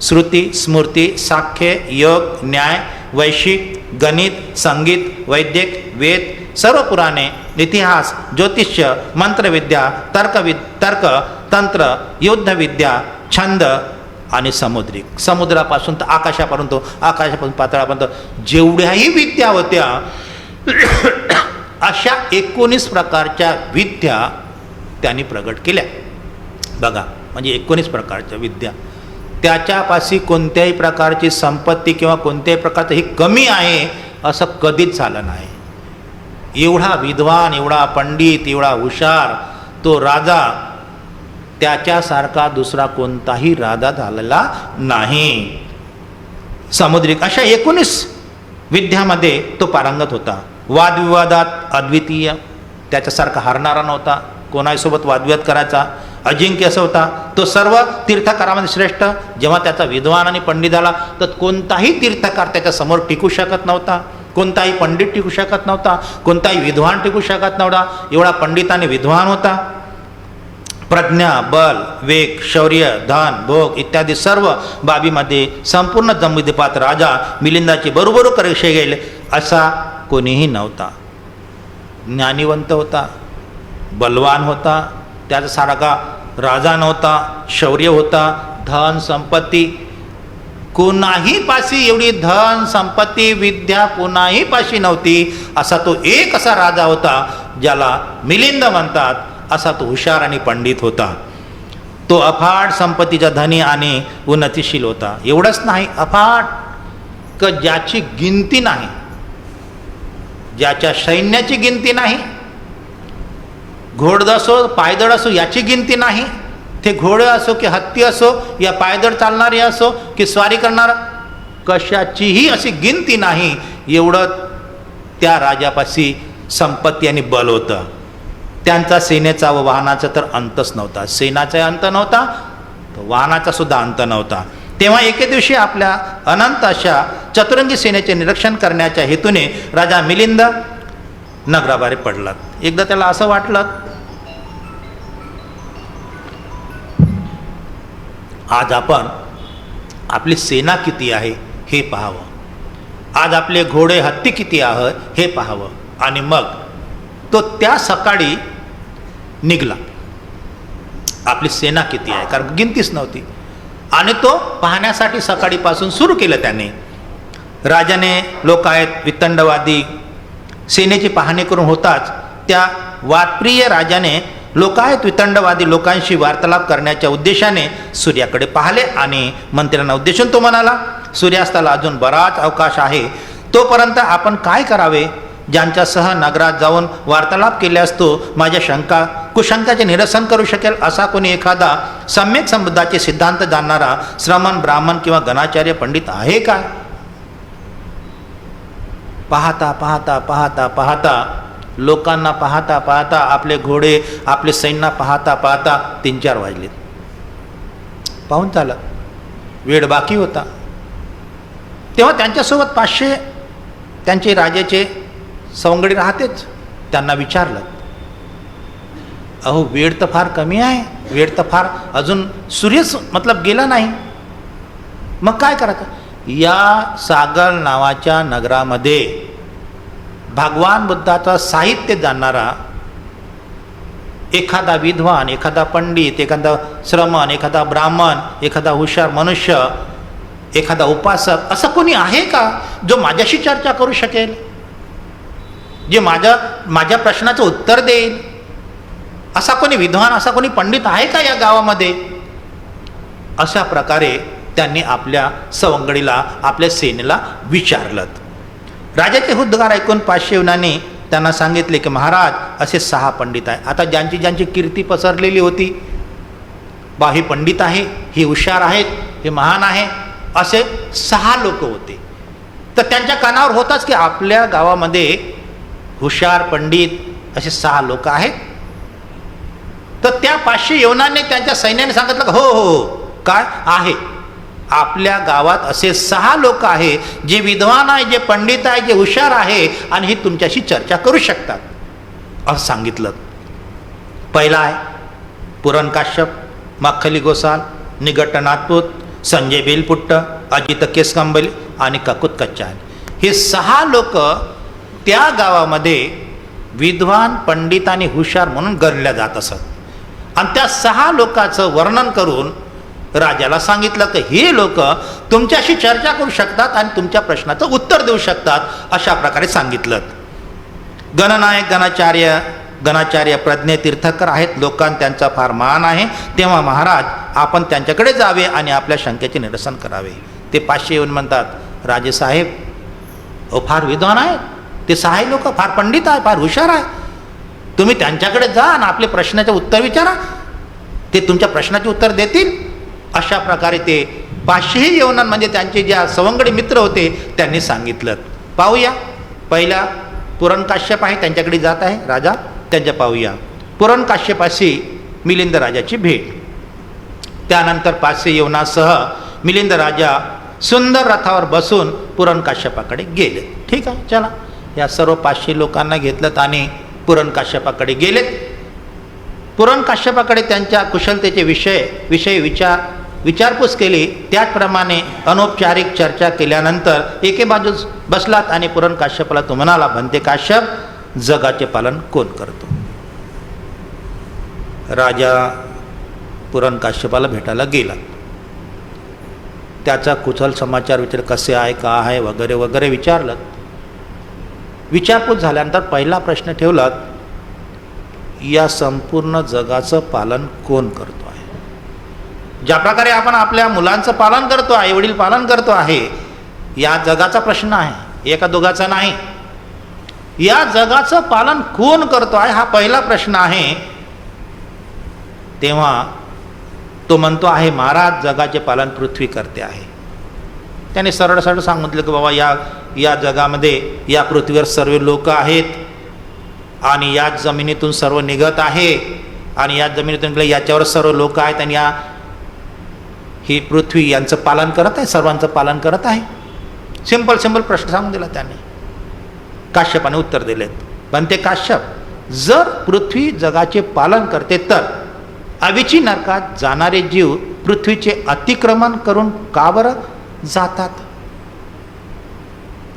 श्रुती, स्मृती, साख्य, योग, न्याय, वैशिक, गणित, संगीत, वैदिक, वेद, सर्व पुराणे, इतिहास, ज्योतिष्य, मंत्रविद्या, तर्क, तंत्र, युद्धविद्या, छंद आणि समुद्रिक. समुद्रापासून तर आकाशापर्यंत, आकाशापासून पाताळापर्यंत जेवढ्याही विद्या होत्या अशा 19 प्रकारच्या विद्या त्यांनी प्रगट केल्या. बघा, म्हणजे 19 प्रकारच्या विद्या. त्याच्यापाशी कोणत्याही प्रकारची संपत्ती किंवा कोणत्याही प्रकारचं ही कमी आहे असं कधीच झालं नाही. एवढा विद्वान, एवढा पंडित, एवढा हुशार तो राजा, त्याच्यासारखा दुसरा कोणताही राजा झालेला नाही. समुद्रिक अशा 19 विद्यामध्ये तो पारंगत होता. वादविवादात अद्वितीय, त्याच्यासारखा हारणारा नव्हता, कोणासोबत वादविवाद करायचा, अजिंक्य असं होता. तो सर्व तीर्थकारामध्ये श्रेष्ठ. जेव्हा त्याचा विद्वान आणि पंडित झाला तर कोणताही तीर्थकार त्याच्या समोर टिकू शकत नव्हता, कोणताही पंडित टिकू शकत नव्हता, कोणताही विद्वान टिकू शकत नव्हता. एवढा पंडित आणि विद्वान होता. प्रज्ञा, बल, वेग, शौर्य, धन, भोग इत्यादी सर्व बाबीमध्ये संपूर्ण जंबूद्वीपात राजा मिलिंदाची बरोबर कसे गेले असा कोणीही नव्हता. ज्ञानीवंत होता, बलवान होता, त्याच्यासारखा राजा नव्हता, शौर्य होता, धन संपत्ती कोणाही पाशी एवढी धन संपत्ती विद्या कोणाही पाशी नव्हती असा तो एक असा राजा होता ज्याला मिलिंद म्हणतात. असा तो हुशार आणि पंडित होता. तो अफाट संपत्तीचा धनी आणि उन्नतिशील होता. एवढंच नाही, अफाट क ज्याची गिनती नाही, ज्याच्या सैन्याची गिनती नाही, घोडदळ असो पायदळ असो याची गिनती नाही. ते घोडे असो की हत्ती असो या पायदळ चालणारे असो की स्वारी करणार, कशाचीही अशी गिनती नाही. एवढं त्या राजापाशी संपत्ती आणि बल होतं. त्यांचा सेनेचा व वाहनाचा तर अंतच नव्हता. सेनाचा अंत नव्हता, तो वाहनाचा सुद्धा अंत नव्हता. तेव्हा एके दिवशी आपल्या अनंत अशा चतुरंगी सेनेचे निरीक्षण करण्याच्या हेतूने राजा मिलिंद नगराबाहेर पडला. एकदा त्याला असं वाटलं, आज आपण आपली सेना किती आहे हे पाहावं, आज आपले घोडे हत्ती किती आहे हे पाहावं. आणि मग तो त्या सकाळी निघाला. आपली सेना किती आहे कारण गिनतीच नव्हती. आणि तो पाहण्यासाठी सकाळीपासून सुरू केलं त्याने. राजाने लोकायत वितंडवादी सेनेची पाहणी करून होताच त्या वादप्रिय राजाने लोकायत वितंडवादी लोकांशी वार्तालाप करण्याच्या उद्देशाने सूर्याकडे पाहिले आणि मंत्र्यांना उद्देशून तो म्हणाला, सूर्यास्ताला अजून बराच अवकाश आहे, तोपर्यंत आपण काय करावे? ज्यांच्यासह नगरात जाऊन वार्तालाप केल्यास तो माझ्या कुशंकाचे निरसन करू शकेल असा कोणी एखादा सम्यक संबंधाचे सिद्धांत जाणणारा श्रमण ब्राह्मण किंवा गणाचार्य पंडित आहे का? पाहता पाहता पाहता पाहता लोकांना पाहता पाहता आपले घोडे आपले सैन्य पाहता पाहता 3-4 वाजले. पाहून चालत वेळ बाकी होता. तेव्हा त्यांच्यासोबत 500 त्यांचे राजाचे सवंगडी राहतेच. त्यांना विचारलं, अहो वेळ तर फार कमी आहे, वेळ तर फार अजून सूर्यच मतलब गेला नाही, मग काय करायचं? या सागर नावाच्या नगरामध्ये भगवान बुद्धाचा साहित्य जाणणारा एखादा विद्वान, एखादा पंडित, एखादा श्रमण, एखादा ब्राह्मण, एखादा हुशार मनुष्य, एखादा उपासक असं कोणी आहे का जो माझ्याशी चर्चा करू शकेल, जे माझ्या प्रश्नाचं उत्तर देईल? असा कोणी विद्वान, असा कोणी पंडित आहे का या गावामध्ये? अशा प्रकारे त्यांनी आपल्या सवंगडीला, आपल्या सेनेला विचारलं. राजाचे उद्गार ऐकून 500 युवनांनी त्यांना सांगितले की महाराज असे 6 पंडित आहे. आता ज्यांची ज्यांची कीर्ती पसरलेली होती, बा हे पंडित आहे, हे हुशार आहेत, हे महान आहे, असे 6 लोक होते. तर त्यांच्या कानावर होताच की आपल्या गावामध्ये हुशार पंडित असे 6 लोक आहेत. तर त्या 500 यवनांनी त्यांच्या सैन्याने सांगितलं, हो हो काय आहे, आपल्या गावात असे 6 लोक आहे जे विद्वान आहे, जे पंडित आहे, जे हुशार आहे आणि हे तुमच्याशी चर्चा करू शकतात असं सांगितलं. पहिला आहे पुरण काश्यप, माखली गोसाल, निगट्ट नाथपूत, संजय बेलपुट्ट, अजित केसकंबली आणि ककुत कच्चान. हे 6 लोक त्या गावामध्ये विद्वान, पंडित आणि हुशार म्हणून गणल्या जात असत. आणि त्या 6 लोकांचं वर्णन करून राजाला सांगितलं की हे लोक तुमच्याशी चर्चा करू शकतात आणि तुमच्या प्रश्नाचं उत्तर देऊ शकतात, अशा प्रकारे सांगितलं. गणनायक गणाचार्य प्रज्ञे तीर्थकर आहेत, लोकांना त्यांचा फार मान आहे. तेव्हा महाराज आपण त्यांच्याकडे जावे आणि आपल्या शंकेचे निरसन करावे. ते 500 येऊन म्हणतात, राजेसाहेब अहो फार विद्वान आहेत, ते 6 लोक फार पंडित आहे, फार हुशार आहे, तुम्ही त्यांच्याकडे जा आणि आपले प्रश्नाचे उत्तर विचारा, ते तुमच्या प्रश्नाचे उत्तर देतील. अशा प्रकारे ते 500 यवनां म्हणजे त्यांचे ज्या सवंगडी मित्र होते त्यांनी सांगितलं. पाहूया, पहिला पुरण काश्यप आहे, त्यांच्याकडे जात आहे राजा, त्यांच्या पाहूया. पुरण काश्यपाशी मिलिंद राजाची भेट. त्यानंतर 500 यवनासह मिलिंद राजा सुंदर रथावर बसून पुरण काश्यपाकडे गेले. ठीक आहे, चला या सर्व 500 लोकांना घेतलं आणि पुरण काश्यपाकडे गेलेत. पुरण काश्यपाकडे त्यांच्या कुशलतेचे विषय विचारपूस केली. त्याचप्रमाणे अनौपचारिक चर्चा केल्यानंतर एके बाजूस बसलात आणि पुरण काश्यपाला तो म्हणाला, भन्ते काश्यप, जगाचे पालन कोण करतो? राजा पुरण काश्यपाला भेटायला गेला. त्याचा कुशल समाचार विचार, कसे आहे, का आहे वगैरे वगैरे विचारलं. विचारपूस झाल्यानंतर पहिला प्रश्न ठेवला, या संपूर्ण जगाचं पालन कोण करतो आहे? ज्या प्रकारे आपण आपल्या मुलांचं पालन करतो, आई वडील पालन करतो आहे, या जगाचा प्रश्न आहे, एका दोघाचा नाही. या जगाचं पालन कोण करतो आहे हा पहिला प्रश्न आहे. तेव्हा तो म्हणतो आहे, महाराज जगाचे पालन पृथ्वी करते आहे. त्याने सरळ सरळ सांगितलं की बाबा या जगामध्ये, या पृथ्वीवर सर्व लोक आहेत आणि याच जमिनीतून सर्व निघत आहे आणि याच जमिनीतून याच्यावर सर्व लोक आहेत आणि ही पृथ्वी यांचं पालन करत आहे, सर्वांचं पालन करत आहे? सिंपल प्रश्न सांगून दिला त्याने. काश्यपाने उत्तर दिलेत. पण ते काश्यप, जर पृथ्वी जगाचे पालन करते तर अविची नरकात जाणारे जीव पृथ्वीचे अतिक्रमण करून का बरं जातात?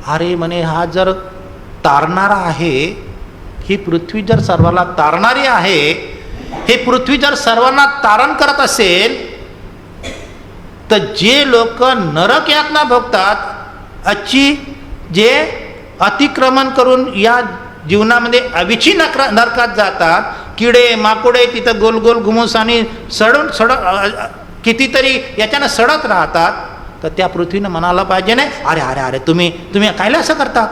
अरे म्हणे, हा जर तारणारा आहे, ही पृथ्वी जर सर्वांना तारणारी आहे, हे पृथ्वी जर सर्वांना तारण करत असेल, तर जे लोक नरक यातना भोगतात, जे अतिक्रमण करून या जीवनामध्ये अविची नरकात जातात, किडे माकोडे तिथं गोल गोल घुमूसानी कितीतरी याच्यानं सडत राहतात, तर त्या पृथ्वीनं म्हणायला पाहिजे नाही, अरे अरे अरे तुम्ही कायला असं करतात?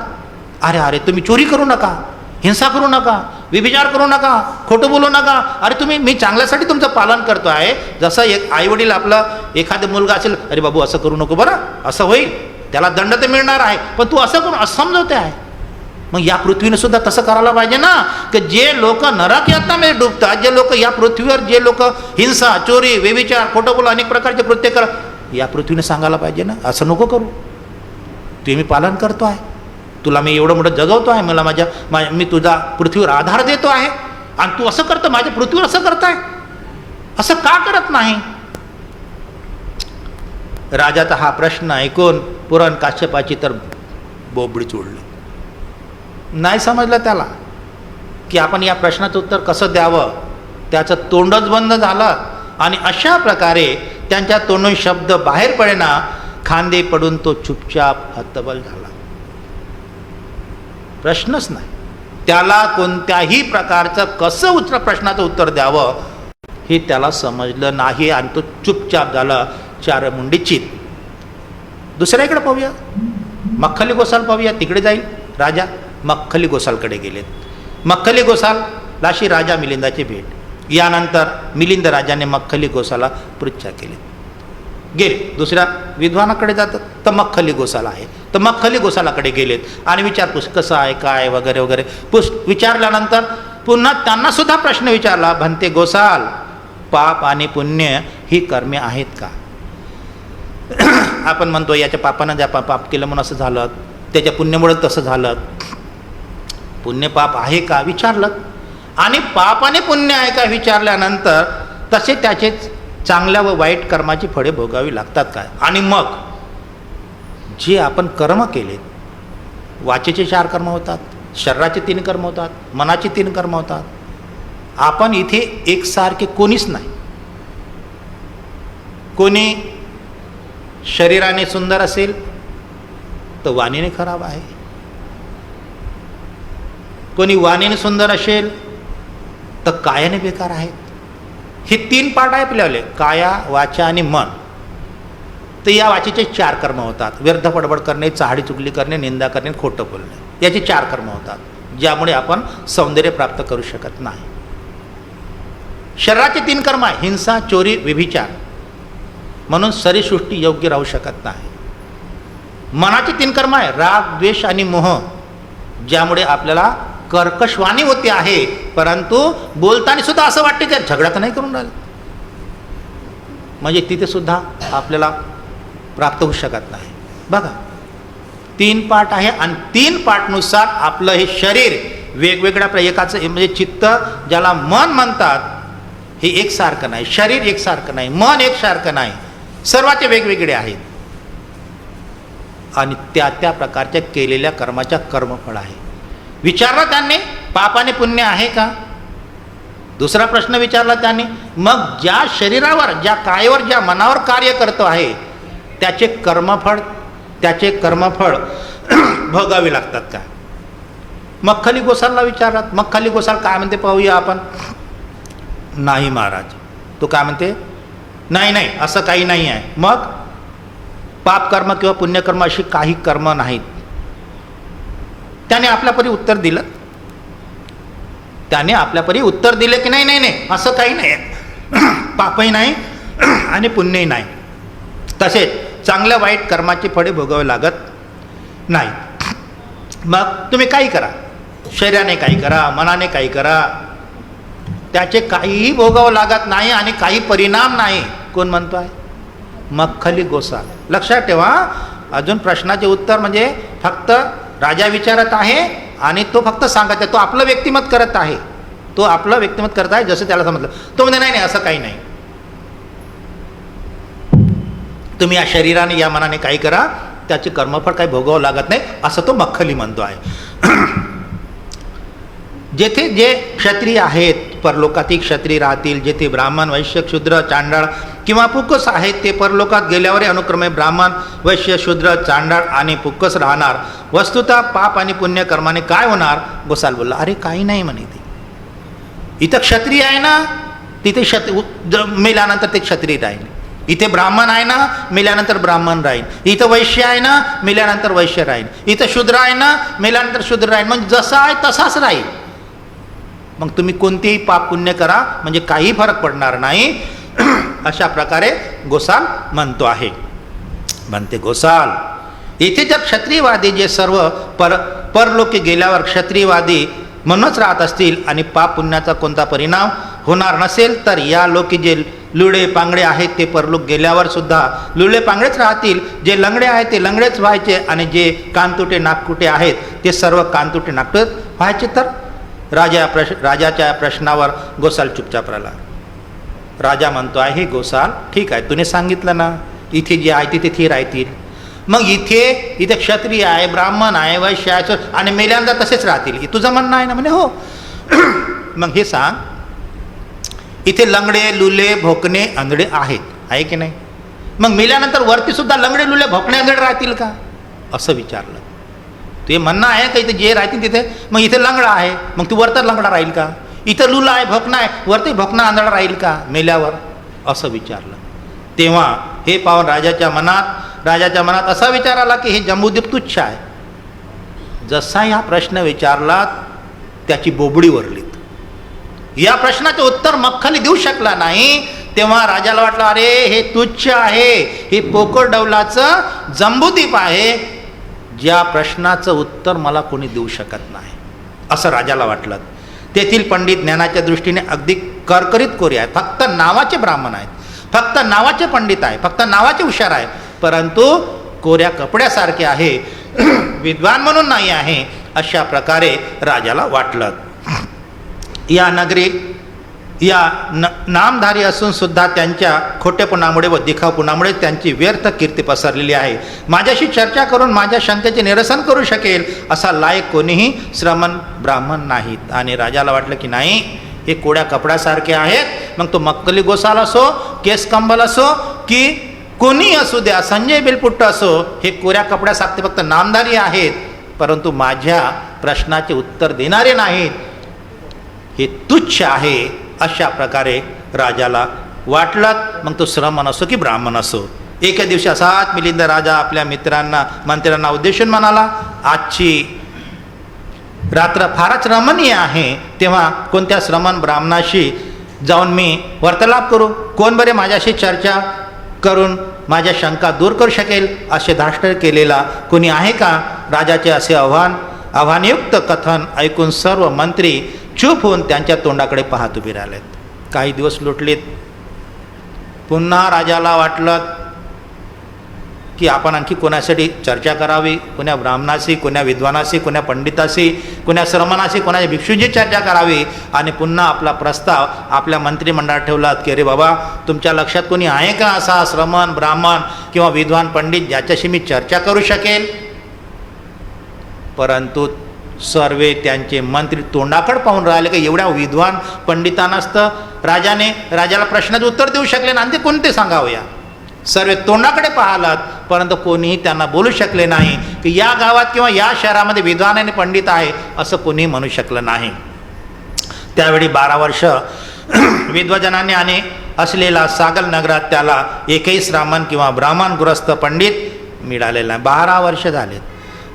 अरे तुम्ही चोरी करू नका, हिंसा करू नका, व्यभिचार करू नका, खोटं बोलू नका. अरे मी चांगल्यासाठी तुमचं पालन करतो आहे. जसं एक आईवडील आपलं एखादं मुलगा असेल, अरे बाबू असं करू नको बरं, असं होईल, त्याला दंड तर मिळणार आहे, पण तू असं करून असं समजवते आहे. मग या पृथ्वीनं सुद्धा तसं करायला पाहिजे ना, की जे लोक नरक यातनामध्ये डुबतात, जे लोक या पृथ्वीवर जे लोक हिंसा, चोरी, व्यभिचार, खोटं बोलू, अनेक प्रकारचे कृत्य कर, या पृथ्वीनं सांगायला पाहिजे ना, असं नको करू, ते मी पालन करतो आहे, तुला मी एवढं मोठं जगवतो आहे, मला मी तुझा पृथ्वीवर आधार देतो आहे, आणि तू असं करतो, माझ्या पृथ्वीवर असं करताय, असं का करत नाही? राजाचा हा प्रश्न ऐकून पुरण काश्यपाची तर बोबडीच उडली. नाही समजलं त्याला की आपण या प्रश्नाचं उत्तर कसं द्यावं. त्याचं तोंडच बंद झालं आणि अशा प्रकारे त्यांच्या तोंडून शब्द बाहेर पडेना, खांदे पडून तो चुपचाप हतबल झाला. प्रश्नच नाही. त्याला कोणत्याही प्रकारचं कसं प्रश्नाचं उत्तर द्यावं हे त्याला समजलं नाही आणि तो चुपचाप झाला, चारमुंडी चित. दुसऱ्याकडे पाहूया, मख्खली गोसाल पाहूया. तिकडे जाईल राजा. मख्खली गोसालकडे गेलेत. मख्खली गोसालाशी राजा मिलिंदाची भेट. यानंतर मिलिंद राजाने मख्खली गोसाला पृच्छा केली. गेले दुसऱ्या विद्वानाकडे जातात, तर मख्खली गोसाला आहे, तर मख्खली गोसालाकडे गेलेत आणि विचारपूस कसं आहे काय वगैरे वगैरे विचारल्यानंतर पुन्हा त्यांना सुद्धा प्रश्न विचारला, भंते गोसाल, पाप आणि पुण्य ही कर्मे आहेत का? आपण म्हणतो याच्या पापानं ज्या पाप केलं म्हणून असं झालं, त्याच्या पुण्यामुळे तसं झालं. पुण्य पाप आहे का विचारलं, आणि पाप आणि पुण्य आहे का विचारल्यानंतर तसे त्याचे चांगल्या व वाईट कर्माची फळे भोगावी लागतात काय? आणि मग जे आपण कर्म केले, वाचेचे 4 कर्म होतात, शरीराचे 3 कर्म होतात, मनाचे 3 कर्म होतात. आपण इथे एकसारखे कोणीच नाही. कोणी शरीराने सुंदर असेल तर वाणीने खराब आहे, कोणी वाणीने सुंदर असेल तर कायाने बेकार आहेत. हे 3 पार्ट आहे आपल्याला, काया, वाचा आणि मन. तर या वाचेचे 4 कर्म होतात. व्यर्थ बडबड करणे, चहाडी चुगली करणे, निंदा करणे, खोटं बोलणे, याचे 4 कर्म होतात, ज्यामुळे आपण सौंदर्य प्राप्त करू शकत नाही. शरीराचे 3 कर्म आहे, हिंसा, चोरी, व्यभिचार, म्हणून शरीरसृष्टी योग्य राहू शकत नाही. मनाचे 3 कर्म आहे, राग, द्वेष आणि मोह, ज्यामुळे आपल्याला कर्कशवाणी होते आहे, परंतु बोलताना सुद्धा असं वाटते की झगडा तर नाही करून राहिला, म्हणजे तिथे सुद्धा आपल्याला प्राप्त होऊ शकत नाही. बघा 3 पार्ट आहे आणि 3 पार्टनुसार आपलं हे शरीर वेगवेगळ्या एकाचं म्हणजे चित्त ज्याला मन म्हणतात हे एकसारखं नाही, शरीर एकसारखं नाही, मन एकसारखं नाही, सर्वाचे वेगवेगळे आहेत आणि त्या प्रकारच्या केलेल्या कर्माच्या कर्मफळ आहे. विचारलं त्यांनी, पाप आणि पुण्य आहे का? दुसरा प्रश्न विचारला त्यांनी, मग ज्या शरीरावर, ज्या कायावर, ज्या मनावर कार्य करतो आहे त्याचे कर्मफळ भोगावे लागतात का? मख्खली गोसालला विचारलात. मख्खली गोसाल काय म्हणते पाहूया आपण. नाही महाराज. तो काय म्हणते, नाही असं काही नाही आहे. मग पाप कर्म किंवा पुण्यकर्म अशी काही कर्म नाहीत. त्याने आपल्यापरी उत्तर दिलं. त्याने आपल्यापरी उत्तर दिले की नाही असं काही नाही, पापही नाही आणि पुण्यही नाही. तसेच चांगल्या वाईट कर्माची फळे भोगावे लागत नाही. मग तुम्ही काही करा, शरीराने काही करा, मनाने काही करा, त्याचे काहीही भोगावं लागत नाही आणि काही परिणाम नाही. कोण म्हणतो आहे? मख्खली गोसाल. लक्षात ठेवा, अजून प्रश्नाचे उत्तर म्हणजे फक्त राजा विचारत आहे आणि तो फक्त सांगत आहे, तो आपलं व्यक्तिमत करत आहे, तो आपलं व्यक्तिमत करत आहे जसं त्याला समजलं. तो म्हणजे नाही असं काही नाही, तुम्ही या शरीराने या मनाने काही करा, त्याचे कर्मफळ काही भोगावं लागत नाही, असं तो मख्खली म्हणतो आहे. जेथे जे क्षत्रिय आहेत, परलोकातील क्षत्रिय राहतील, जेथे ब्राह्मण वैश्य शूद्र चांडाळ किंवा पुक्कस आहेत, ते परलोकात गेल्यावर अनुक्रमे ब्राह्मण वैश्य शूद्र चांडाळ आणि पुक्कस राहणार. वस्तुतः पाप आणि पुण्य कर्माने काय होणार? गोसाल बोलला, अरे काही नाही म्हणे, ते इथं क्षत्रिय आहे ना, तिथे मेल्यानंतर ते क्षत्रिय राहील. इथे ब्राह्मण आहे ना, मेल्यानंतर ब्राह्मण राहील. इथं वैश्य आहे ना, मेल्यानंतर वैश्य राहील. इथं शूद्र आहे ना, मेल्यानंतर शूद्र राहील. म्हणजे जसा आहे तसाच राहील. मग तुम्ही कोणतेही पाप पुण्य करा, म्हणजे काही फरक पडणार नाही. अशा प्रकारे गोसाल म्हणतो आहे. म्हणते गोसाल, इथे जर क्षत्रियवादी जे सर्व परलोकी गेल्यावर क्षत्रियवादी म्हणूनच राहत असतील आणि पाप पुण्याचा कोणता परिणाम होणार नसेल, तर या लोकी जे लुळे पांगडे आहेत ते परलोक गेल्यावर सुद्धा लुळे पांगडेच राहतील. जे लंगडे आहेत ते लंगडेच व्हायचे आणि जे कानतुटे नाककुटे आहेत ते सर्व कानतुटे नाकटुटे व्हायचे. तर राजाच्या प्रश्नावर गोसाल चुपचाप राहिला. राजा म्हणतो आहे, गोसाल ठीक आहे, तुने सांगितलं ना, इथे जे आहे तिथे राहतील. मग इथे क्षत्रिय आहे, ब्राह्मण आहे, वैश्य आहे आणि मेल्यानंतर तसेच राहतील, हे तुझं म्हणणं आहे ना? म्हणे हो. मग हे सांग, इथे लंगडे लुले भोकणे आंधळे आहेत, आहे की नाही? मग मेल्यानंतर वरती सुद्धा लंगडे लुले भोकणे आंधळे राहतील का? असं विचारलं. ते म्हणणं आहे का इथे जे राहतील तिथे, मग इथे लंगडा आहे, मग तू वरतर लंगडा राहील का? इथं लुला आहे, भोकणा आहे, वरती भोकणा आंधळा राहील का मेल्यावर? असं विचारलं. तेव्हा हे पाहून राजाच्या मनात असा विचार आला की हे जम्बूद्वीप तुच्छ आहे. जसा हा प्रश्न विचारला त्याची बोबडी वरलीत. या प्रश्नाचे उत्तर मख्खली देऊ शकला नाही. तेव्हा राजाला वाटलं, अरे हे तुच्छ आहे, हे पोकळ डौलाचं जम्बूद्वीप आहे, ज्या प्रश्नाचं उत्तर मला कोणी देऊ शकत नाही, असं राजाला वाटलं. तेथील पंडित ज्ञानाच्या दृष्टीने अगदी करकरीत कोरे आहेत. फक्त नावाचे ब्राह्मण आहेत, फक्त नावाचे पंडित आहे, फक्त नावाचे हुशार आहे, परंतु कोऱ्या कपड्यासारखे आहे, विद्वान म्हणून नाही आहे, अशा प्रकारे राजाला वाटलं. या नगरी या नामधारी असून सुद्धा त्यांच्या खोटेपणामुळे व दिखावपणामुळे त्यांची व्यर्थ कीर्ती पसरलेली आहे. माझ्याशी चर्चा करून माझ्या शंकेचे निरसन करू शकेल असा लायक कोणीही श्रमण ब्राह्मण नाहीत. आणि राजाला वाटलं की नाही, हे कोड्या कपड्यासारखे आहेत, मग तो मक्कली गोसाल असो, केस कंबल असो की कोणी असू द्या, संजय बेलपुट्ट असो, हे कोऱ्या कपड्यासारखे फक्त नामधारी आहेत, परंतु माझ्या प्रश्नाचे उत्तर देणारे नाहीत, हे तुच्छ आहे, अशा प्रकारे राजाला वाटलं. मग तो श्रमण असो की ब्राह्मण असो. एके दिवशी असाच मिलिंद राजा आपल्या मंत्र्यांना उद्देशून म्हणाला, आजची रात्र फारच रमणीय आहे, तेव्हा कोणत्या श्रमण ब्राह्मणाशी जाऊन मी वार्तालाप करू? कोण बरे माझ्याशी चर्चा करून माझ्या शंका दूर करू शकेल असे धाष्ट केलेला कोणी आहे का? राजाचे असे आव्हानयुक्त कथन ऐकून सर्व मंत्री चूप होऊन त्यांच्या तोंडाकडे पाहत उभे राहिलेत. काही दिवस लुटलेत. पुन्हा राजाला वाटलं की आपण आणखी कोणासाठी चर्चा करावी, कोण्या ब्राह्मणाशी, कोण्या विद्वानाशी, कोण्या पंडिताशी, कोण्या श्रमणाशी, कोणाच्या भिक्षूंची चर्चा करावी. आणि पुन्हा आपला प्रस्ताव आपल्या मंत्रिमंडळात ठेवलात की अरे बाबा, तुमच्या लक्षात कोणी आहे का असा श्रमण ब्राह्मण किंवा विद्वान पंडित ज्याच्याशी मी चर्चा करू शकेल? परंतु सर्वे त्यांचे मंत्री तोंडाकडे पाहून राहिले की एवढ्या विद्वान पंडितांनाच तर राजाला प्रश्नाचं उत्तर देऊ शकले नाही, ते कोणते सांगावया? सर्व तोंडाकडे पाहिलात, परंतु कोणीही त्यांना बोलू शकले नाही की या गावात किंवा या शहरामध्ये विद्वान आणि पंडित आहे असं कोणीही म्हणू शकलं नाही. त्यावेळी 12 वर्ष विद्वजनांनी आणि असलेला सागल नगरात त्याला एकही श्रामण किंवा ब्राह्मण गृहस्थ पंडित मिळालेला नाही. 12 वर्ष झालेत,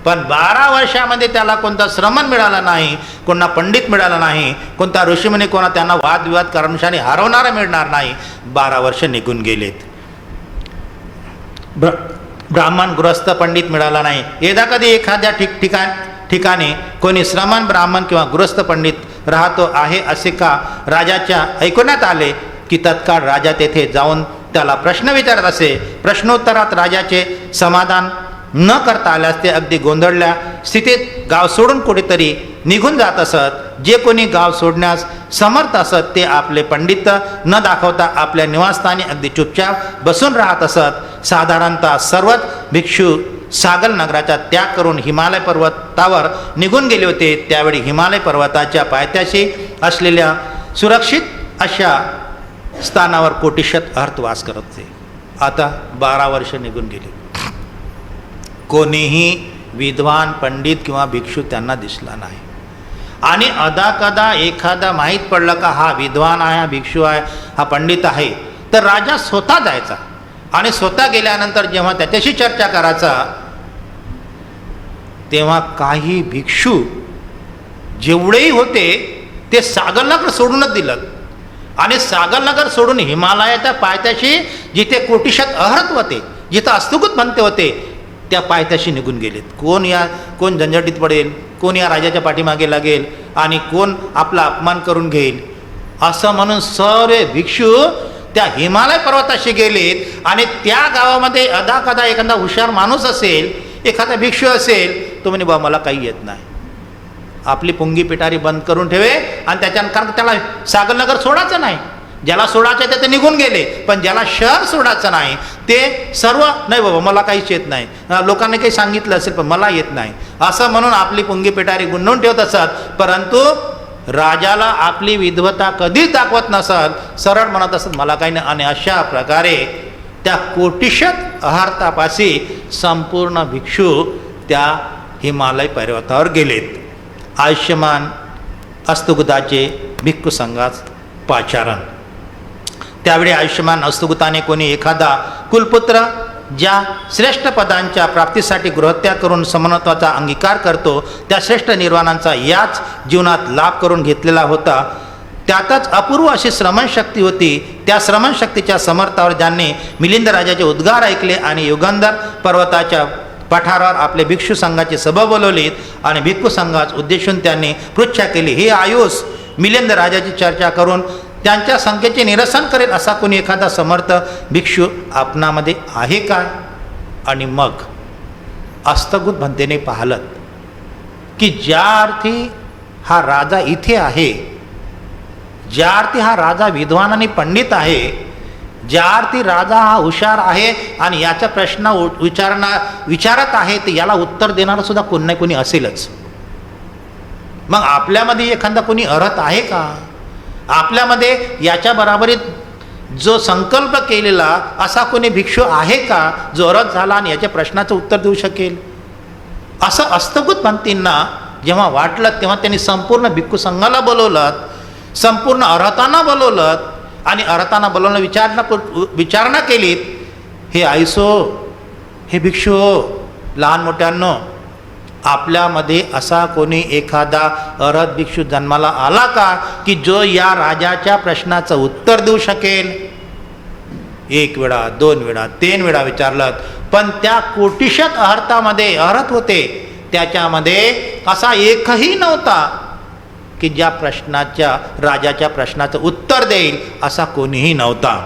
पण 12 वर्षामध्ये त्याला कोणता श्रमण मिळाला नाही, कोणता पंडित मिळाला नाही, कोणता ऋषीमुनी कोणा त्यांना वादविवाद करण्यासाठी हरवणारा मिळणार नाही. 12 वर्ष निघून गेलेत. ब्राह्मण गृहस्थ पंडित मिळाला नाही. यदा कधी एखाद्या ठिकाणी कोणी श्रमण ब्राह्मण किंवा गृहस्थ पंडित राहतो आहे असे का राजाच्या ऐकण्यात आले की तत्काळ राजा तेथे जाऊन त्याला प्रश्न विचारत असे. प्रश्नोत्तरात राजाचे समाधान न करता आल्यास ते अगदी गोंधळल्या स्थितीत गाव सोडून कुठेतरी निघून जात असत. जे कोणी गाव सोडण्यास समर्थ असत ते आपले पंडित न दाखवता आपल्या निवासस्थानी अगदी चुपचाप बसून राहत असत. साधारणतः सर्वच भिक्षू सागल नगराचा त्याग करून हिमालय पर्वतावर निघून गेले होते. त्यावेळी हिमालय पर्वताच्या पायथ्याशी असलेल्या सुरक्षित अशा स्थानावर कोटिशत अर्थ वास करत होते. आता 12 वर्ष निघून गेली. कोणीही विद्वान पंडित किंवा भिक्षू त्यांना दिसला नाही. आणि अदाकदा एखादा माहीत पडलं का हा विद्वान आहे, हा भिक्षू आहे, हा पंडित आहे, तर राजा स्वतः जायचा आणि स्वतः गेल्यानंतर जेव्हा त्याच्याशी चर्चा करायचा तेव्हा काही भिक्षू जेवढेही होते ते सागरनगर सोडूनच दिलं आणि सागरनगर सोडून हिमालयाच्या पायथ्याशी जिथे कोटिशत अहर्त होते, जिथं अस्तुगत म्हणते होते, त्या पायथ्याशी निघून गेलेत. कोण झंझटीत पडेल, कोण या राजाच्या पाठीमागे लागेल आणि कोण आपला अपमान करून घेईल असं म्हणून सर्व भिक्षू त्या हिमालय पर्वताशी गेलेत. आणि त्या गावामध्ये अदाकदा एखादा हुशार माणूस असेल, एखादा भिक्षू असेल, तो म्हणे बा मला काही येत नाही, आपली पुंगी पिटारी बंद करून ठेवे आणि त्याच्यानं, कारण त्याला सागरनगर सोडायचं नाही, ज्याला सोडायचं आहे ते निघून गेले, पण ज्याला शहर सोडायचं नाही ते सर्व नाही बाबा मला काहीच येत नाही, लोकांनी काही सांगितलं असेल पण मला येत नाही असं म्हणून आपली पुंगी पिटारी गुंडून ठेवत असत. परंतु राजाला आपली विद्वत्ता कधीच दाखवत नसत, सरळ म्हणत असत मला काही नाही. आणि अशा प्रकारे त्या कोटिशत अहर्तापाशी संपूर्ण भिक्षू त्या हिमालय पर्वतावर गेलेत. आयुष्यमान अस्तुगताचे भिक्खू संघास पाचारण. त्यावेळी आयुष्यमान अस्तुगताने कोणी एखादा कुलपुत्र ज्या श्रेष्ठ पदांच्या प्राप्तीसाठी गृहत्याग करून समन्वत्वाचा अंगीकार करतो त्या श्रेष्ठ निर्वाणांचा याच जीवनात लाभ करून घेतलेला होता. त्यातच अपूर्व अशी श्रमणशक्ती होती. त्या श्रमणशक्तीच्या समर्थावर ज्यांनी मिलिंद राजाचे उद्गार ऐकले आणि युगंधर पर्वताच्या पठारावर आपले भिक्षू संघाची सभा बोलवलीत आणि भिक्खू संघास उद्देशून त्यांनी पृच्छा केली, हे आयुष मिलिंद राजाची चर्चा करून त्यांच्या संख्येचे निरसन करेल असा कोणी एखादा समर्थ भिक्षू आपणामध्ये आहे का? आणि मग अस्तगुत भंतेने पाहिलं की ज्या अर्थी हा राजा इथे आहे, ज्या अर्थी हा राजा विद्वान आणि पंडित आहे, ज्या अर्थी राजा हा हुशार आहे आणि याचा प्रश्न विचारत आहे, तर याला उत्तर देणारा सुद्धा कोणी नाही कोणी असेलच. मग आपल्यामध्ये एखादा कोणी अर्हत आहे का? आपल्यामध्ये याच्या बराबरीत जो संकल्प केलेला असा कोणी भिक्षू आहे का जो अर्हत झाला आणि याच्या प्रश्नाचं उत्तर देऊ शकेल? असं अस्तगुत पंथींना जेव्हा वाटलं तेव्हा त्यांनी संपूर्ण भिक्खू संघाला बोलवलं, संपूर्ण अर्हतांना बोलवलं आणि अर्हतांना बोलवणं विचारणा केलीत. हे आईसो, हे भिक्षू, लहान मोठ्यांनो, आपल्यामध्ये असा कोणी एखादा अर्हत भिक्षू जन्माला आला का की जो या राजाच्या प्रश्नाचं उत्तर देऊ शकेल? 1 वेळा 2 वेळा 3 वेळा विचारलं, पण त्या कोटिशत अहर्तामध्ये अर्हत होते त्याच्यामध्ये असा एकही नव्हता की ज्या राजाच्या प्रश्नाचं उत्तर देईल असा कोणीही नव्हता.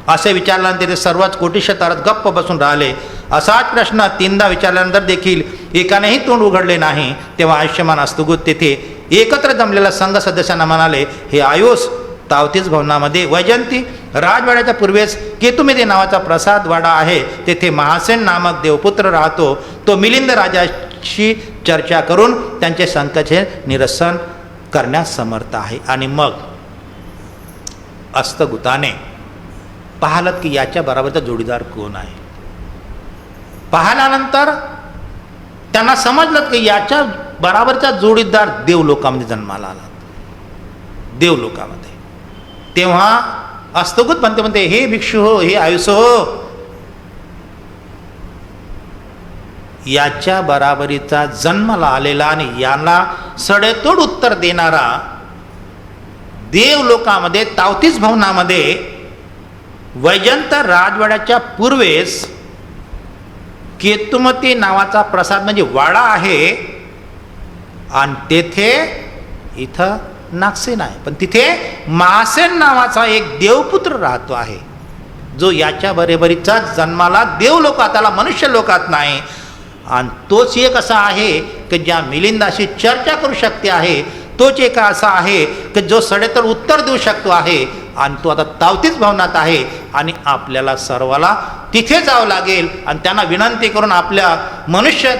असे विचारल्यानंतर ते सर्वच कोटिशत अर्हत गप्प बसून राहिले. असाच प्रश्न 3दा विचारल्यानंतर देखील एकानेही तोंड उघडले नाही. तेव्हा आयुष्यमान अस्तुगुत तेथे एकत्र जमलेल्या संघ सदस्यांना म्हणाले, हे आयुष, तावतीस भवनामध्ये वैजयंती राजवाड्याच्या पूर्वेस केतुमेदी नावाचा प्रसाद वाडा आहे. तेथे महासेन नामक देवपुत्र राहतो. तो मिलिंद राजाशी चर्चा करून त्यांचे संकटाचे निरसन करण्यास समर्थ आहे. आणि मग अस्तगुताने पाहिलं की याच्या बरोबरचा जोडीदार कोण आहे. पाहिल्यानंतर त्यांना समजलं की याच्या बरोबरचा जोडीदार देवलोकामध्ये जन्माला आला, देवलोकामध्ये. तेव्हा अस्तगुत म्हणते, हे भिक्षू हो, हे आयुष हो, याच्या बराबरीचा जन्माला आलेला आणि याला सडेतोड उत्तर देणारा देवलोकामध्ये तावतीस भवनामध्ये वैजयंत राजवाड्याच्या पूर्वेस केतुमती नावाचा प्रसाद म्हणजे वाडा आहे. आणि तेथे इथं नागसेन आहे, पण तिथे महासेन नावाचा एक देवपुत्र राहतो आहे. जो याच्या बरोबरीचाच जन्माला देव लोकात त्याला मनुष्य लोकात नाही. आणि तोच एक असा आहे की ज्या मिलिंदाशी चर्चा करू शकते आहे. तोच एक असा आहे की जो सडेतोड उत्तर देऊ शकतो आहे. आणि तो आता तावतीच भवनात आहे. आणि आपल्याला सर्वाला तिथे जावं लागेल आणि त्यांना विनंती करून आपल्या मनुष्य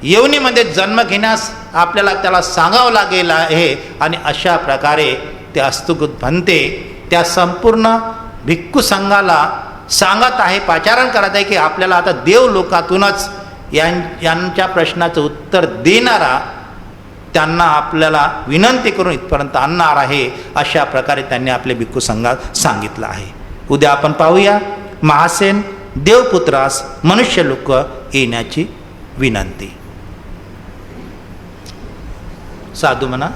येवनीमध्ये जन्म घेण्यास आपल्याला त्याला सांगावं लागेल आहे. आणि अशा प्रकारे ते अस्तुगत म्हणते त्या संपूर्ण भिक्खू संघाला सांगत आहे, पाचारण करत आहे की आपल्याला आता देव लोकातूनच यांच्या प्रश्नाचं उत्तर देणारा त्यांना आपल्याला विनंती करून इथपर्यंत आणणार आहे. अशा प्रकारे त्यांनी आपल्या भिक्खू संघात सांगितलं आहे. उद्या आपण पाहूया महासेन देवपुत्रास मनुष्य लोक येण्याची विनंती. साधू म्हणा.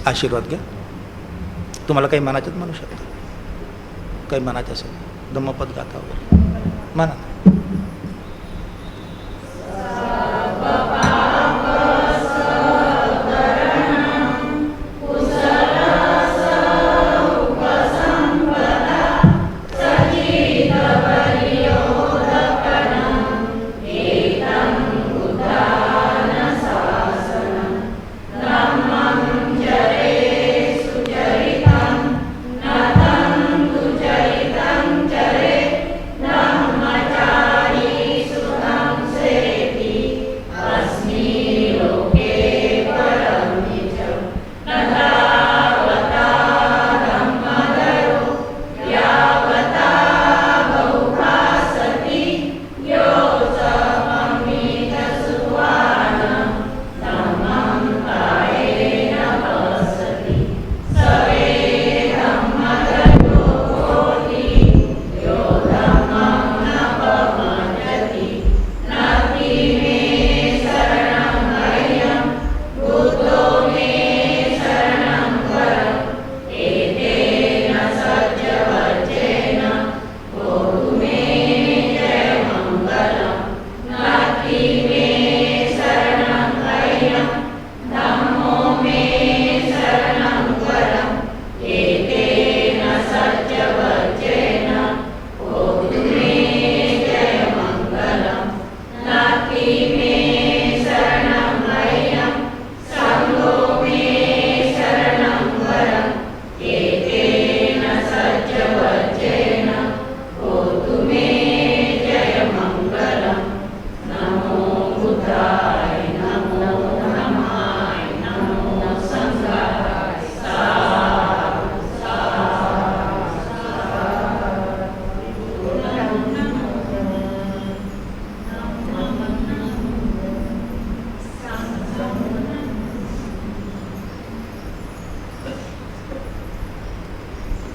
आशीर्वाद घ्या. तुम्हाला काही म्हणायचं म्हणू शकता. काही म्हणायचं असेल धम्मपद गाथा वगैरे म्हणा.